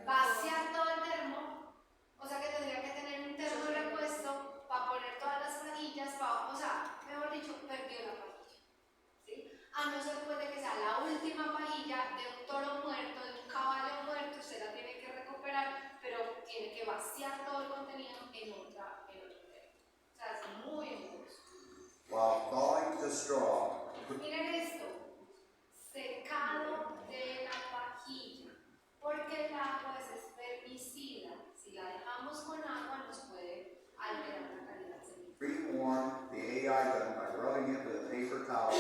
vaciar todo el termo, o sea que tendría que tener un termo de repuesto para poner todas las pajillas, o sea, mejor dicho, perdió la pajilla. ¿Sí? A no ser pues de que sea la última pajilla de un toro muerto, de un caballo muerto, usted la tiene que recuperar, pero tiene que vaciar todo el contenido en otro termo. O sea, es muy injusto. While thawing the straw, Miren esto, secado de la pajilla, porque el agua es espermicida. Si la dejamos con agua nos puede alterar la calidad semilla. pre-warm the AI gun by rubbing it with a paper towel,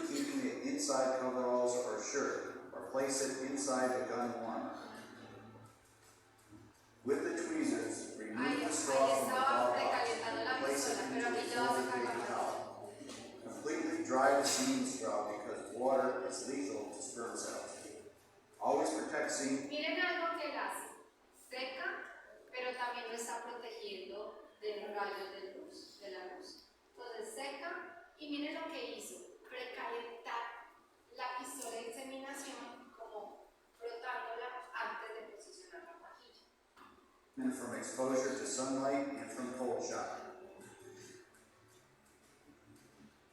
keeping it inside coveralls or shirt, or place it inside the gun warmer. With the tweezers, remove the straw from the thaw box and place it into the folded paper towel. Completely dry the semen straw because water is lethal to sperm cells. Always protect semen. Miren algo que él hace, seca, pero también lo está protegiendo de los rayos de la luz. Entonces seca y miren lo que hizo, precalentar la pistola de inseminación como frotándola antes de posicionar la pajilla. And from exposure to sunlight and from cold shock.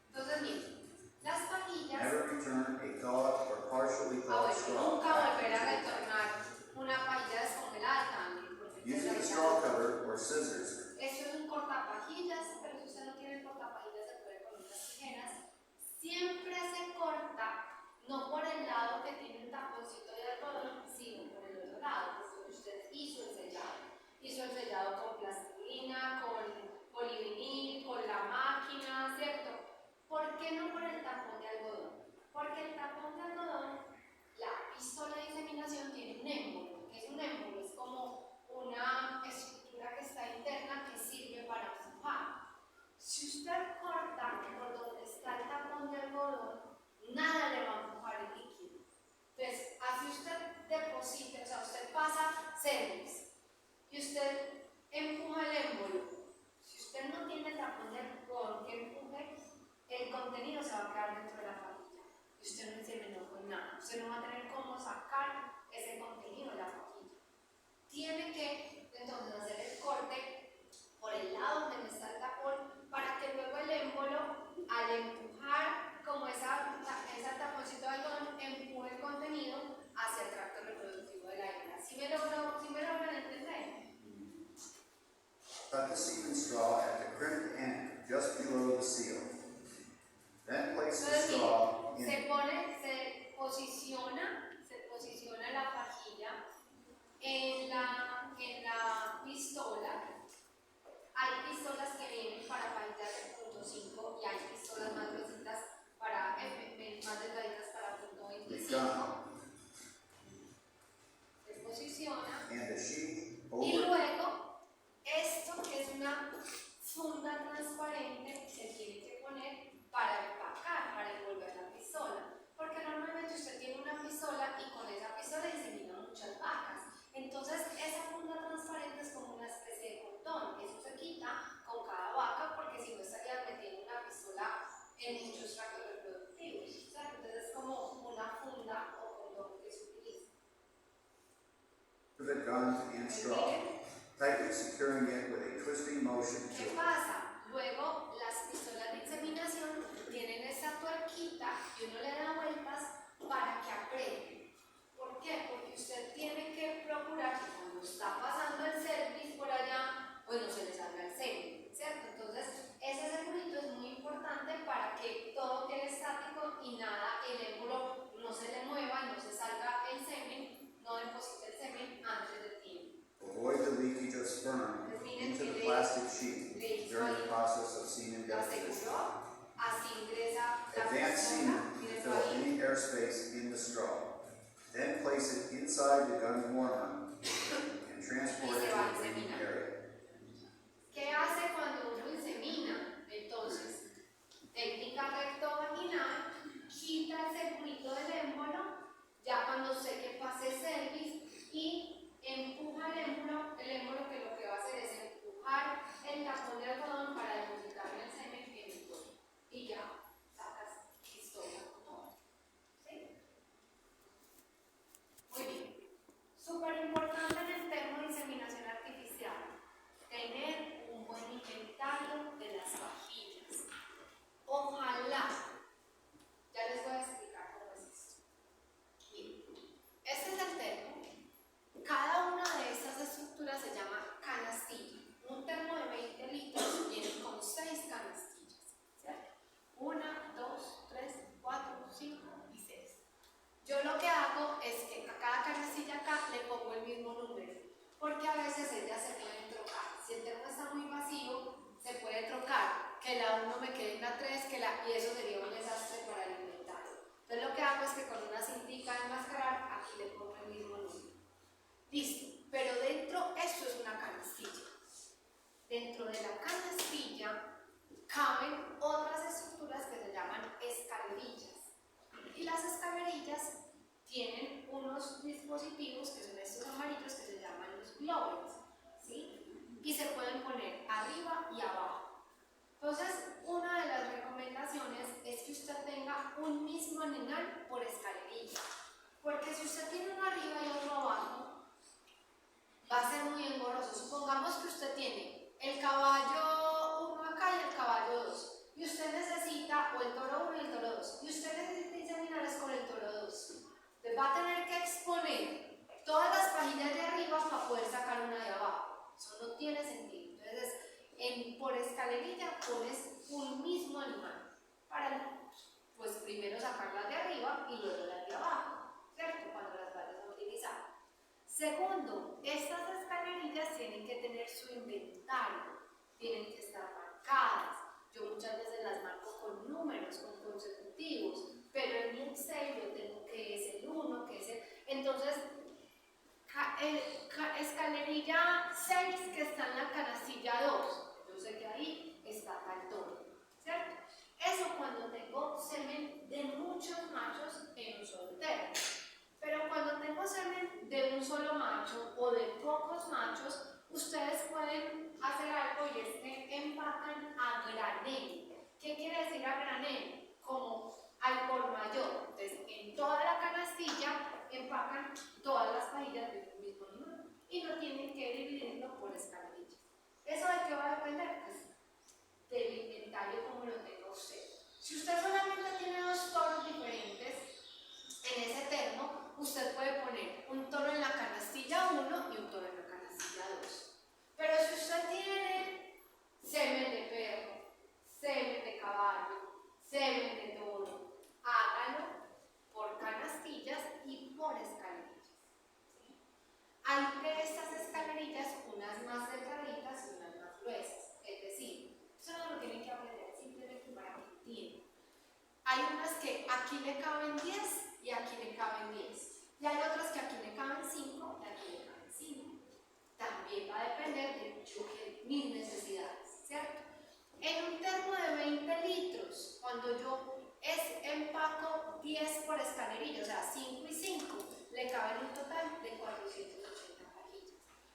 Entonces miren, las pajillas, Never return a thawed or partially thawed straw nunca back volver a into the tank. retornar una pajilla descongelada también, porque Using a straw cutter or scissors, esto es un cortapajillas, pero si usted no tiene el cortapajillas se puede con unas tijeras. Siempre se corta, no por el lado que tiene un taponcito de algodón, sino por el otro lado, porque usted hizo el sellado. Hizo el sellado con plastilina, con polivinil, con la máquina, ¿cierto? ¿Por qué no por el tapón de algodón? Porque el tapón de algodón, la pistola de inseminación tiene un émbolo. ¿Qué es un émbolo? Es como una estructura que está interna que sirve para empujar. Si usted corta por donde está el tapón de algodón, nada le va a empujar el líquido. Entonces, así usted deposita, o sea, usted pasa cervix y usted empuja el émbolo. Si usted no tiene tapón de algodón que empuje, el contenido se va a quedar dentro de la pajilla y usted no inseminó con nada. Usted no va a tener cómo sacar ese contenido de la pajilla. Tiene que entonces hacer el corte por el lado donde está el tapón para que luego el émbolo, al empujar como ese taponcito de algodón, empuje el contenido hacia el tracto reproductivo de la hembra. ¿Sí me logran entender? cut the semen straw at the crimped end just below the seal. Then place the Entonces, straw in. se posiciona la pajilla en la pistola. Hay pistolas que vienen para pajillas de .5 y hay pistolas más gruesitas para más delgaditas para The .25. gun Se posiciona and the sheath y over. luego esto que es una funda transparente se tiene que poner para empacar, para envolver la pistola, porque normalmente usted tiene una pistola y con esa pistola insemina muchas vacas. Entonces esa funda transparente es como una especie de cordón, eso se quita con cada vaca porque si no estarías metiendo una pistola en muchos tractos reproductivos, ¿cierto? Entonces es como una funda o cordón que se utiliza. To the gun and straw, tightly securing it with a twisting motion ¿Qué to pasa? Luego las pistolas de inseminación tienen esa tuerquita y uno le da vueltas para que apriete. ¿Por qué? Porque usted tiene que procurar que cuando está pasando el cervix por allá, pues no se le salga el semen, ¿cierto? Entonces ese circulito es muy importante para que todo quede estático y nada, el émbolo no se le mueva y no se salga el semen plastic sheet during the process of semen lo deposition. aseguró, así ingresa la Advance persona, semen to ingresó fill ahí, any airspace in the straw. Then place it inside the gun warmer and transport it to the breeding area. ¿qué hace cuando uno insemina? Entonces, técnica rectovaginal, quita el circuito del émbolo, ya cuando sé que pase cervix, y empuja el émbolo que lo que va a hacer es empujar el tapón de algodón para depositar el semen en el cuello. Y ya, sacas historia con todo. ¿Sí? Muy bien. Súper importante en el termo de inseminación artificial, tener un buen inventario de las vagillas. Ojalá, ya les voy a explicar cómo es esto. Miren, este es el termo. Cada una de estas estructuras se llama canastilla. Un termo de 20 litros viene con 6 canastillas, ¿cierto? 1, 2, 3, 4, 5 y 6. Yo lo que hago es que a cada canastilla acá le pongo el mismo número, porque a veces ellas se pueden trocar. Si el termo está muy vacío, se puede trocar, que la 1 me quede en la 3, y eso sería un desastre para el inventario. Entonces lo que hago es que con una cintica de enmascarar, aquí le pongo el mismo número. Listo, pero dentro, esto es una canastilla. Dentro de la canastilla caben otras estructuras que se llaman escalerillas. Y las escalerillas tienen unos dispositivos que son estos amarillos que se llaman los globes, ¿sí? Y se pueden poner arriba y abajo. Entonces, una de las recomendaciones es que usted tenga un mismo animal por escalerilla. Porque si usted tiene uno arriba y otro abajo, va a ser muy engorroso. Supongamos que usted tiene el caballo 1 acá y el caballo 2. Y usted necesita, o el toro 1 y el toro 2. Y usted necesita inseminar con el toro 2. Entonces va a tener que exponer todas las pajillas de arriba para poder sacar una de abajo. Eso no tiene sentido. Entonces, por escalerilla pones un mismo animal para, pues primero sacarlas de arriba y luego las de abajo, ¿cierto? Cuando las vayas a utilizar. Segundo, estas escalerillas tienen que tener su inventario, tienen que estar marcadas. Yo muchas veces las marco con números, con consecutivos, pero en mi Excel yo tengo que es el 1, que es el... Entonces, escalerilla 6 que está en la canastilla 2, yo sé que ahí está tal toro, ¿cierto? Eso cuando tengo semen de muchos machos en un solo termo. Pero cuando tengo semen de un solo macho o de pocos machos, ustedes pueden hacer algo y es que empacan a granel. ¿Qué quiere decir a granel? Como al por mayor. Entonces, en toda la canastilla empacan todas las pajillas del mismo número y no tienen que dividirlo por escalerillas. ¿Eso de qué va a depender? Pues del inventario como lo tenga usted. Si usted solamente tiene 2 toros diferentes en ese termo, usted puede poner un toro en la canastilla 1 y un toro en la canastilla 2. Pero si usted tiene semen de perro, semen de caballo, semen de toro, hágalo por canastillas y por escalerillas. ¿Sí? Hay de estas escalerillas unas más delgaditas y unas más gruesas. Es decir, eso no lo tienen que aprender simplemente para que entiendan. Hay unas que aquí le caben 10 y aquí le caben 10. Y hay otras que aquí le caben 5 y aquí le caben 5. También va a depender de mis necesidades, ¿cierto? En un termo de 20 litros, cuando yo empaco 10 por escalerilla, o sea, 5 y 5, le caben un total de 480 pajillas.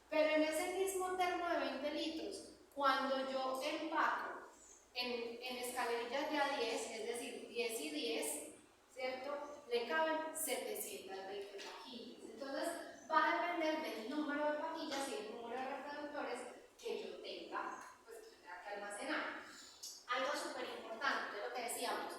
Pero en ese mismo termo de 20 litros, cuando yo empaco en escalerillas de a 10, es decir, 10 y 10, ¿cierto? Le caben 720 pajillas. Entonces, va a depender del número de pajillas y el número de reproductores que yo tenga, pues que tenga que almacenar. Algo súper importante, lo que decíamos,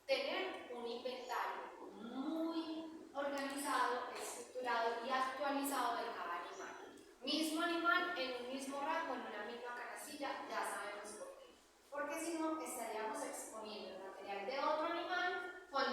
tener un inventario muy organizado, estructurado y actualizado de cada animal. Mismo animal en un mismo rango, en una misma canastilla, ya sabemos por qué. Porque si no, estaríamos exponiendo el material de otro animal con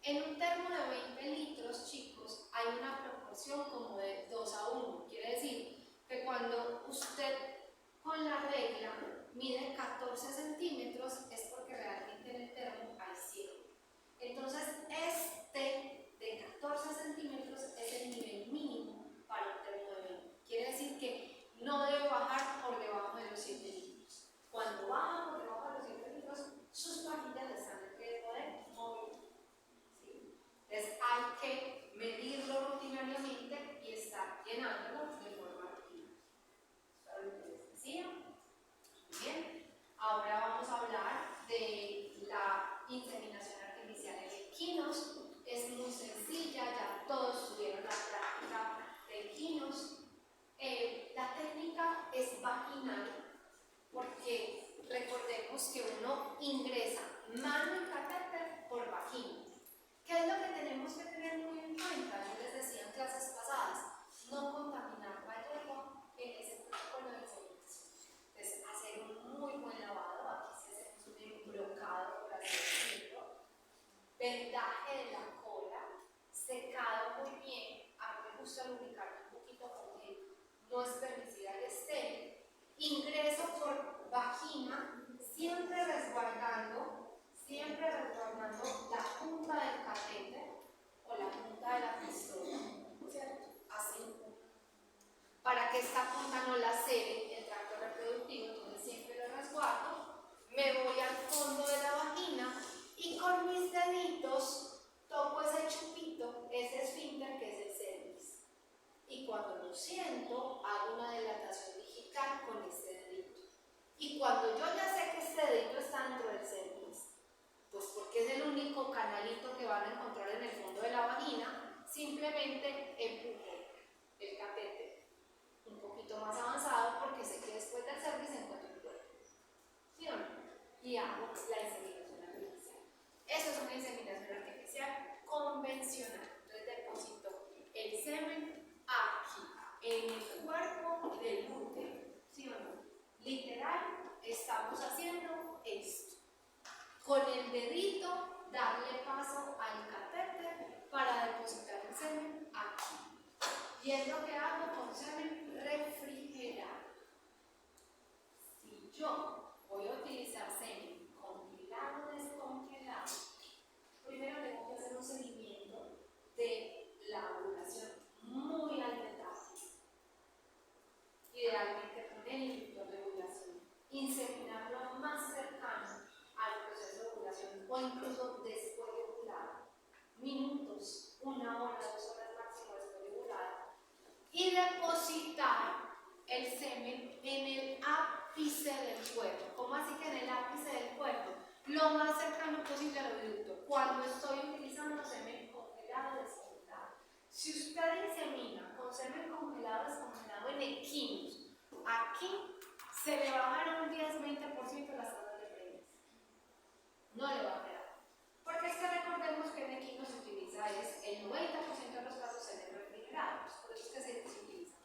En un termo de 20 litros, chicos, hay una proporción como de 2:1. Quiere decir que cuando usted con la regla mide 14 centímetros es porque realmente en el termo hay 100. Entonces, este de 14 centímetros es el nivel mínimo para un termo de 20. Quiere decir que no debe bajar por debajo de los 7 litros. Cuando baja por debajo de los 7 litros, sus varillas están en riesgo de morir. ¿Sí? Entonces, hay que medirlo rutinariamente y estar llenándolo de forma rutina. ¿Eso es lo que les decía? Bien. Ahora vamos a hablar de la inseminación artificial en equinos. Es muy sencilla, ya todos tuvieron la práctica de equinos. La técnica es vaginal porque recordemos que uno ingresa mano y catéter por vagina. ¿Qué es lo que tenemos que tener muy en cuenta? Yo les decía en clases pasadas, no contaminar la yegua en ese protocolo de inseminación. Entonces, hacer un muy buen lavado, aquí se hace un embrocado, por así decirlo, vendaje de la cola, secado muy bien. A mí me gusta lubricar un poquito con gel, no es herbicida y estéril. Ingreso por vagina, siempre resguardando la punta del catéter o la punta de la pistola, ¿cierto? Así, para que esta punta no lacere el tracto reproductivo, entonces siempre lo resguardo. Me voy al fondo de la vagina y con mis deditos toco ese chupito, ese esfínter que es el cervix. Y cuando lo siento, hago una dilatación digital con este dedito. Y cuando yo ya sé que este dedito está dentro del cervix, pues porque es el único canalito que van a encontrar en el fondo de la vagina, simplemente empujo el catéter un poquito más avanzado porque sé que después del cervix se encuentra el cuerpo. ¿Sí o no? Y hago la inseminación artificial. Eso es una inseminación artificial convencional. Entonces deposito el semen aquí, en el cuerpo del útero. ¿Sí o no? Literal, estamos haciendo esto. Con el dedito, darle paso al catéter para depositar el semen aquí. Y es lo que hago con semen refrigerado. Si yo voy a utilizar semen congelado o descongelado, primero tengo que hacer un seguimiento de la ovulación muy al detalle. Idealmente con el inductor de ovulación. Inseminarlo más cercano al proceso de ovulación o incluso después de ovular. Minutos, 1 hora, 2 horas máximo después de ovular. Y depositar el semen en el ápice del cuerpo. ¿Cómo así que en el ápice del cuerpo? Lo más cercano posible al oviducto. Cuando estoy utilizando semen congelado o descongelado. Si usted insemina con semen congelado o descongelado en equinos, aquí se le bajaron un 10-20% las tasas de preñez. No le va a quedar. Porque es que recordemos que en equinos se utiliza el 90% de los casos semen refrigerados. Por eso es que se utiliza.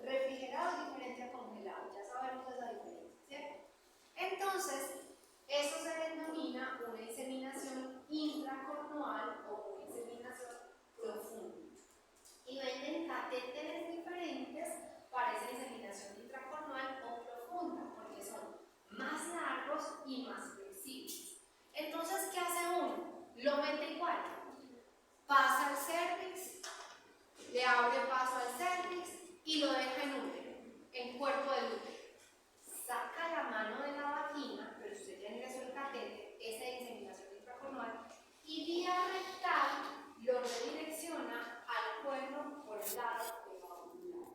Refrigerado es diferente a congelado. Ya sabemos esa diferencia, ¿cierto? Entonces, eso se denomina una inseminación intracornual o una inseminación profunda. Y venden catéteres diferentes para esa inseminación intracornual o profunda, porque son más largos y más flexibles. Entonces, ¿qué hace uno? Lo mete igual. Pasa al cervix, le abre paso al cervix y lo deja en útero, en cuerpo del útero. Saca la mano de la vagina, pero usted ya ingresó el catéter, esa inseminación intracornual, y vía rectal lo redirecciona al cuerno por el lado que va a ovular.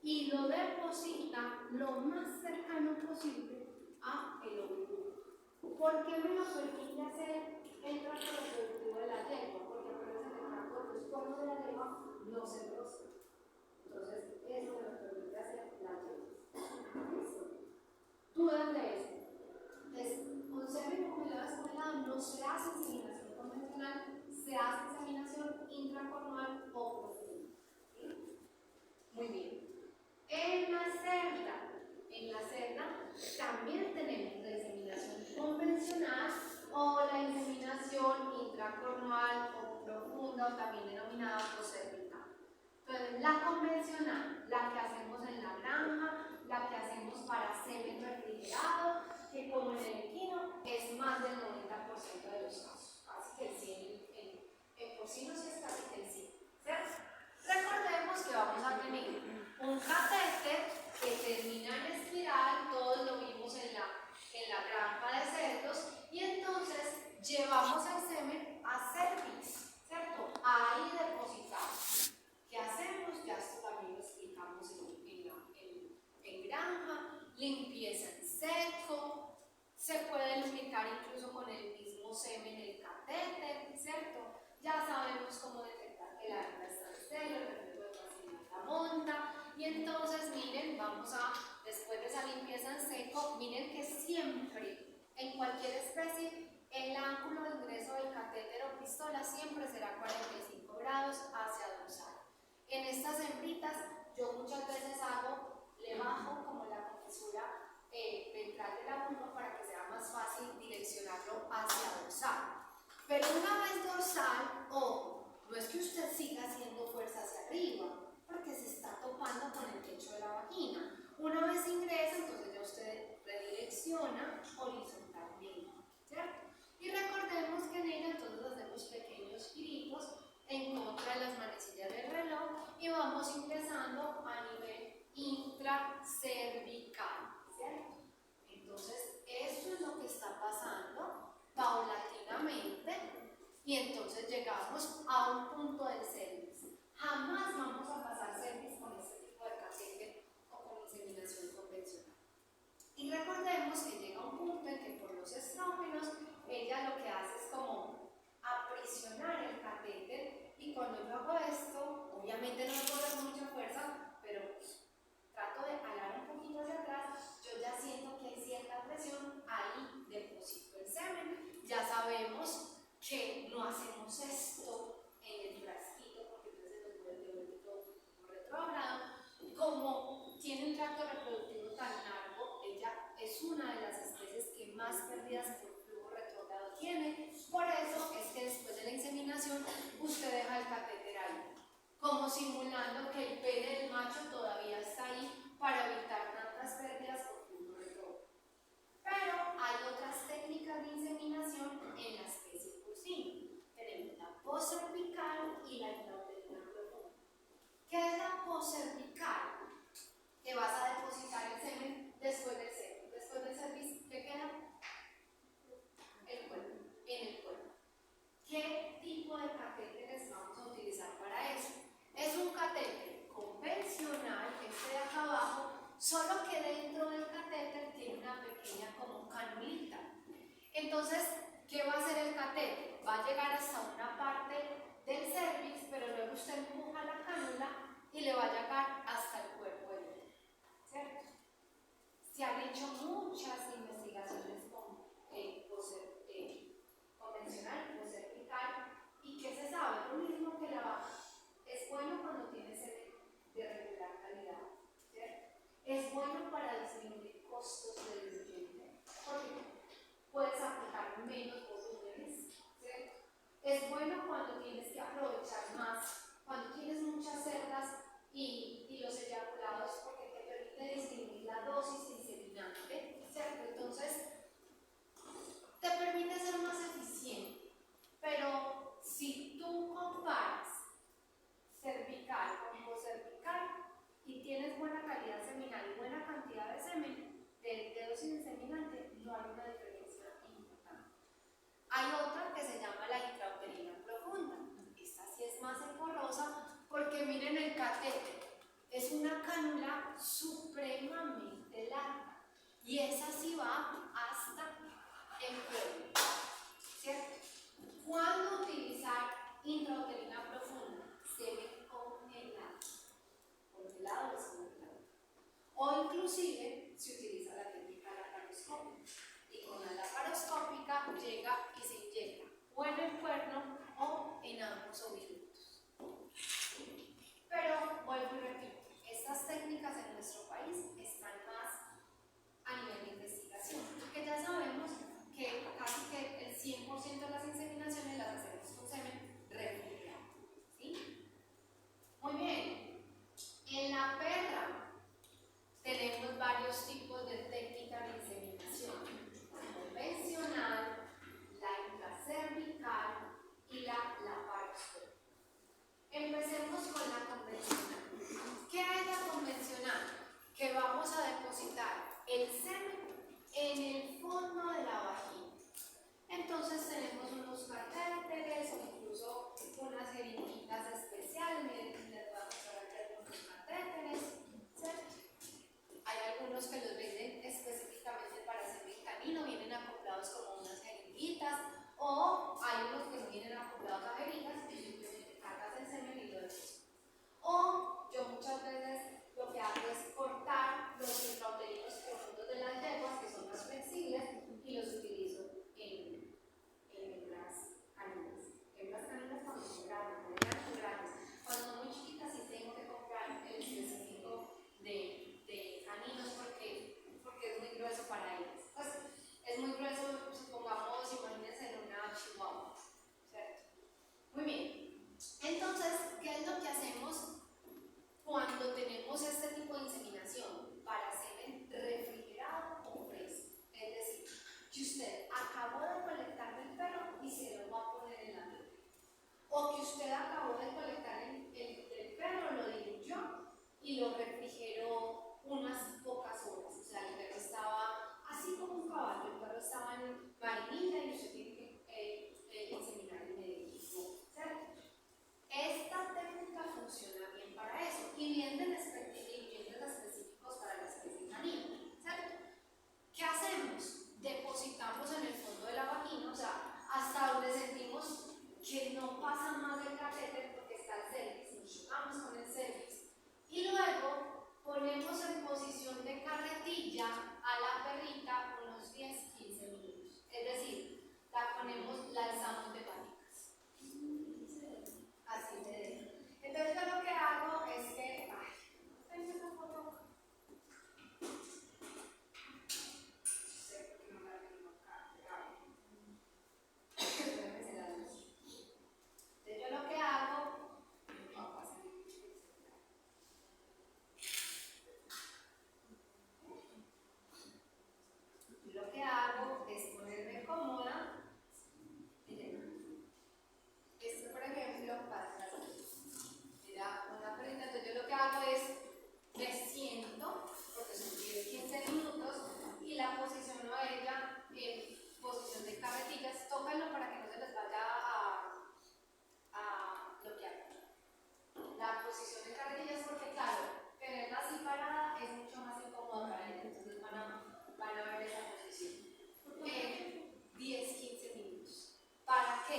Y lo deposita lo más cercano posible a el ovíduo. ¿Por qué me lo permite hacer el tracto reproductivo de la yegua? Porque acuérdense que el tracto de los cuernos de la yegua no se enrosca. Entonces, eso me lo permite hacer la yegua. ¿Listo? ¿Dudas de eso? Entonces, con semen congelado descongelado no se hace inseminación convencional, se hace inseminación intracornual o profunda. ¿Sí? Muy bien. En la cerda también tenemos la inseminación convencional o la inseminación convencional, la que hacemos en la granja, la que hacemos para semen refrigerado, que como en el equino es más del 90% de los casos, casi que el 100 en porcinos y es casi que el 100, ¿cierto? Recordemos que vamos a tener un catéter que termina en espiral, todos lo vimos en la granja de cerdos, y entonces llevamos el semen a cervix, ¿cierto? Ahí depositamos. ¿Qué hacemos? Ya esto también lo explicamos en granja, limpieza en seco, se puede lubricar incluso con el mismo semen el catéter, ¿cierto? Ya sabemos cómo detectar que la hembra está en estéreo, el reflejo de facilidad la monta, y entonces miren, después de esa limpieza en seco, miren que siempre, en cualquier especie, el ángulo de ingreso del catéter o pistola siempre será 45 grados hacia dorsal. En estas hembritas, yo muchas veces le bajo como la comisura ventral de la vulva para que sea más fácil direccionarlo hacia dorsal. Pero una vez dorsal, no es que usted siga haciendo fuerza hacia arriba, porque se está topando con el techo de la vagina. Una vez ingresa, entonces ya usted redirecciona horizontalmente, ¿cierto? Y recordemos que en ella entonces hacemos pequeños giritos en contra de las manecillas del reloj y vamos ingresando a nivel intracervical, ¿cierto? Entonces, eso es lo que está pasando paulatinamente y entonces llegamos a un punto del cervix. Jamás vamos a pasar cervix con este tipo de catéter o con inseminación convencional. Y recordemos que llega un punto en que por los estrógenos ella lo que hace es como aprisionar el catéter, y cuando yo hago esto, obviamente no me puedo hacer mucha fuerza, pero trato de jalar un poquito hacia atrás, yo ya siento que hay cierta presión, ahí deposito el semen. Ya sabemos que no hacemos esto en el frasquito porque entonces nos vuelve todo retrógrado. Como tiene un tracto reproductivo tan largo, ella es una de las especies que más pérdidas por flujo retrógrado tiene. Por eso es que después de la inseminación usted deja el catéter ahí, como simulando que el pene del macho todavía está ahí para evitar tantas pérdidas por flujo retrógrado. Pero hay otras técnicas de inseminación en la especie porcina. Tenemos la poscervical y la intrauterina profunda. ¿Qué es la poscervical? Que vas a depositar el semen después del cervix. Después del cervix, ¿qué queda? El cuerpo, en el cuerpo. ¿Qué tipo de catéteres vamos a utilizar para eso? Es un catéter convencional, este de acá abajo, solo que dentro del catéter tiene una pequeña como canulita. Entonces, ¿qué va a hacer el catéter? Va a llegar hasta una parte del cervix, pero luego usted empuja la cánula y le va a llegar hasta el cuerpo del bebé, ¿cierto? Se han hecho muchas investigaciones con convencional, poscervical, y ¿qué se sabe? Lo mismo que la vaca. Es bueno cuando tiene semen de regular calidad, ¿cierto? Es bueno para disminuir costos de nutriente, porque puedes aplicar menos volúmenes, ¿cierto? Es bueno cuando tienes que aprovechar más, cuando tienes muchas cerdas y los eyaculados, porque te permite disminuir la dosis inseminante, ¿cierto? Entonces, te permite ser más eficiente. Pero si tú comparas cervical con poscervical y tienes buena calidad seminal y buena cantidad de semen, de dosis inseminante, no hay una diferencia importante. Hay otra que se llama la intrauterina profunda. Esta sí es más engorrosa porque miren el catéter. Es una cánula supremamente larga y esa sí va hasta el cuello, ¿cierto? ¿Cuándo utilizar intrauterina profunda? Semen congelado. Congelado es congelado. O inclusive se utiliza la técnica laparoscópica. Y con la laparoscópica llega y se inyecta o en el cuerno o en ambos oviductos. Pero vuelvo y repito, estas técnicas en nuestro país están más a nivel de investigación, porque ya sabemos que casi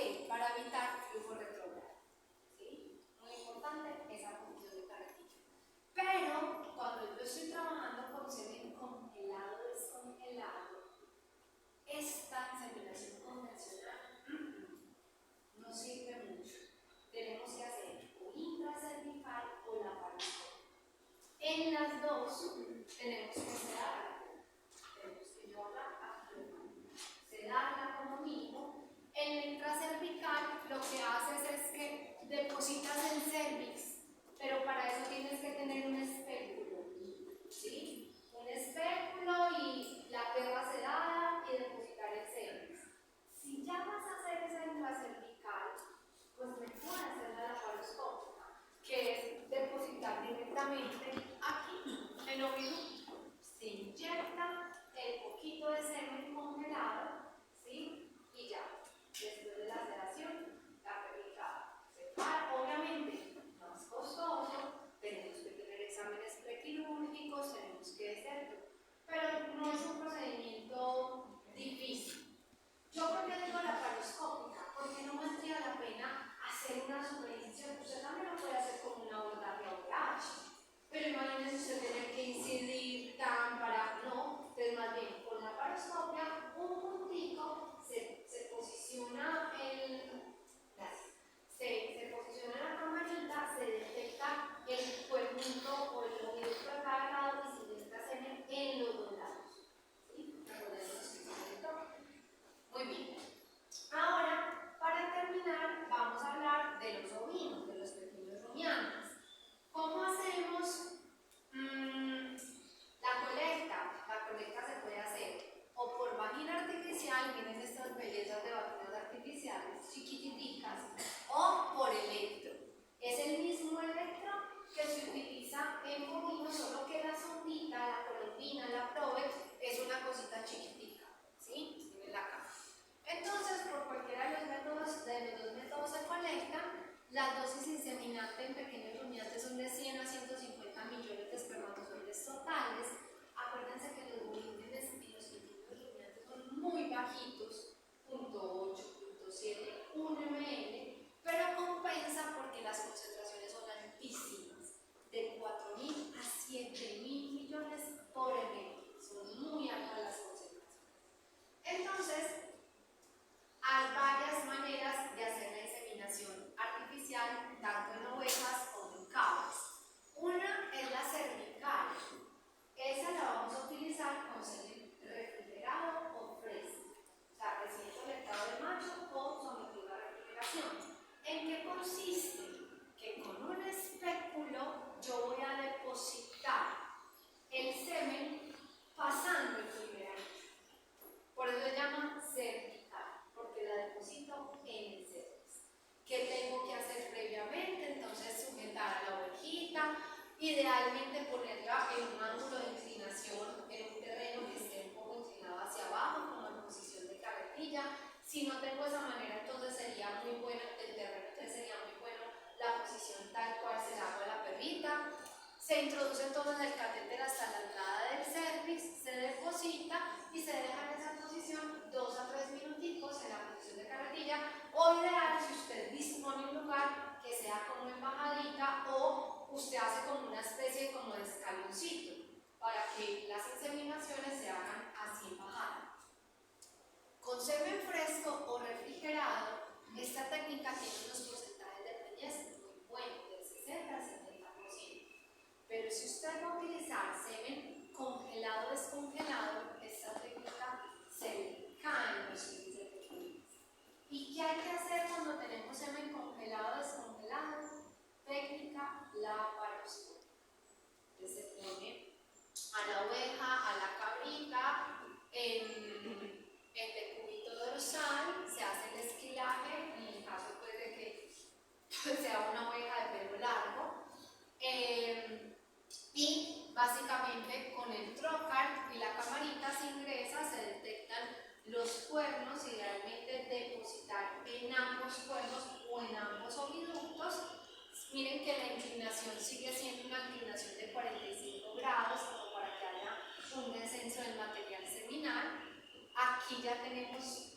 qué? Para evitar flujo retrógrado. ¿Sí? Muy importante esa función de carretilla. Pero cuando yo estoy trabajando con semen congelado, descongelado, esta inseminación convencional no sirve mucho. Tenemos que hacer o intracervical o laparoscopia. En las dos tenemos que sedarla. Tenemos que llevarla a sedarla como mínimo. En el intracervical lo que haces es que depositas el cervix, pero para eso tienes que tener un espéculo, ¿sí? Un espéculo y la perra sedada y depositar el cervix. Si ya vas a hacer esa intracervical, pues mejor hacer la laparoscópica, que es depositar directamente aquí, en oído. Se inyecta el poquito de semen congelado, ¿sí? Y ya, después de la sedación, la perrita se para. Obviamente, más costoso, tenemos que tener exámenes prequirúrgicos, tenemos que hacerlo, pero no es un procedimiento difícil. Yo, ¿por qué digo laparoscópica? Porque no valdría la pena hacer una superincisión. Usted también lo puede hacer con una abordaje OPH, pero imagínese usted tener que incidir tan para no. Entonces, más bien, con la laparoscopia, un puntico se posiciona se posiciona la camarita, se detecta el cuerpito o el oído por cada lado y se inyecta semen en los dos lados. ¿Sí? Recordemos que es el toque. Muy bien. Ahora, para terminar, vamos a hablar de los ovinos, de los pequeños rumiantes. ¿Cómo hacemos la colecta? La colecta se puede hacer o por vagina artificial, miren estas bellezas de vaginas artificiales, chiquititicas, o por electro. Es el mismo electro que se utiliza en bovinos, solo que la sondita, la colombina, la Provex, es una cosita chiquitica, ¿sí? Miren acá. Entonces, por cualquiera de los dos métodos se colectan. Las dosis inseminantes en pequeños rumiantes son de 100 a 150 millones de espermatozoides totales. Acuérdense que los volúmenes en los pequeños rumiantes son muy bajitos, 0.8, 0.7, 1 ml, pero compensa porque las concentraciones son altísimas, de 4.000 a 7.000 millones por ml. Son muy altas las concentraciones. Entonces, hay varias maneras de hacer la inseminación artificial, tanto en ovejas como en cabras. Una es la cervical. Esa la vamos a utilizar con semen refrigerado o fresco. O sea, recién colectado de macho o sometido a refrigeración. ¿En qué consiste? Que con un espéculo yo voy a depositar el semen pasando el primer anillo. Por eso se llama cervical, porque la deposito en el cervix. ¿Qué tengo que hacer previamente? Entonces, sujetar a la ovejita, idealmente ponerla en un ángulo de inclinación, en un terreno que esté un poco inclinado hacia abajo, como en posición de carretilla. Si no tengo esa manera, entonces sería muy bueno el terreno, entonces sería muy bueno la posición tal cual se la hago a la perrita. Se introduce entonces el catéter hasta la entrada del cervix, se deposita y se deja en esa posición 2 a 3 minuticos en la posición de carretilla, o ideal si usted dispone un lugar que sea como en bajadita o usted hace como una especie como de escaloncito para que las inseminaciones se hagan así en bajada. Con semen fresco o refrigerado, esta técnica tiene unos porcentajes de preñez muy buenos, del 60 al 70%. Pero si usted va a utilizar semen congelado o descongelado, esta técnica se le caen los índices de fertilidad. ¿Y qué hay que hacer cuando tenemos semen congelado o descongelado? Técnica laparoscópica. Entonces se pone a la oveja, a la cabrita, en el cubito dorsal, se hace el esquilaje, en el caso pues, de que sea una oveja de pelo largo. Y básicamente con el trocar y la camarita se ingresa, se detectan los cuernos, idealmente depositar en ambos cuernos o en ambos oviductos. Miren que la inclinación sigue siendo una inclinación de 45 grados, como para que haya un descenso del material seminal. Aquí ya tenemos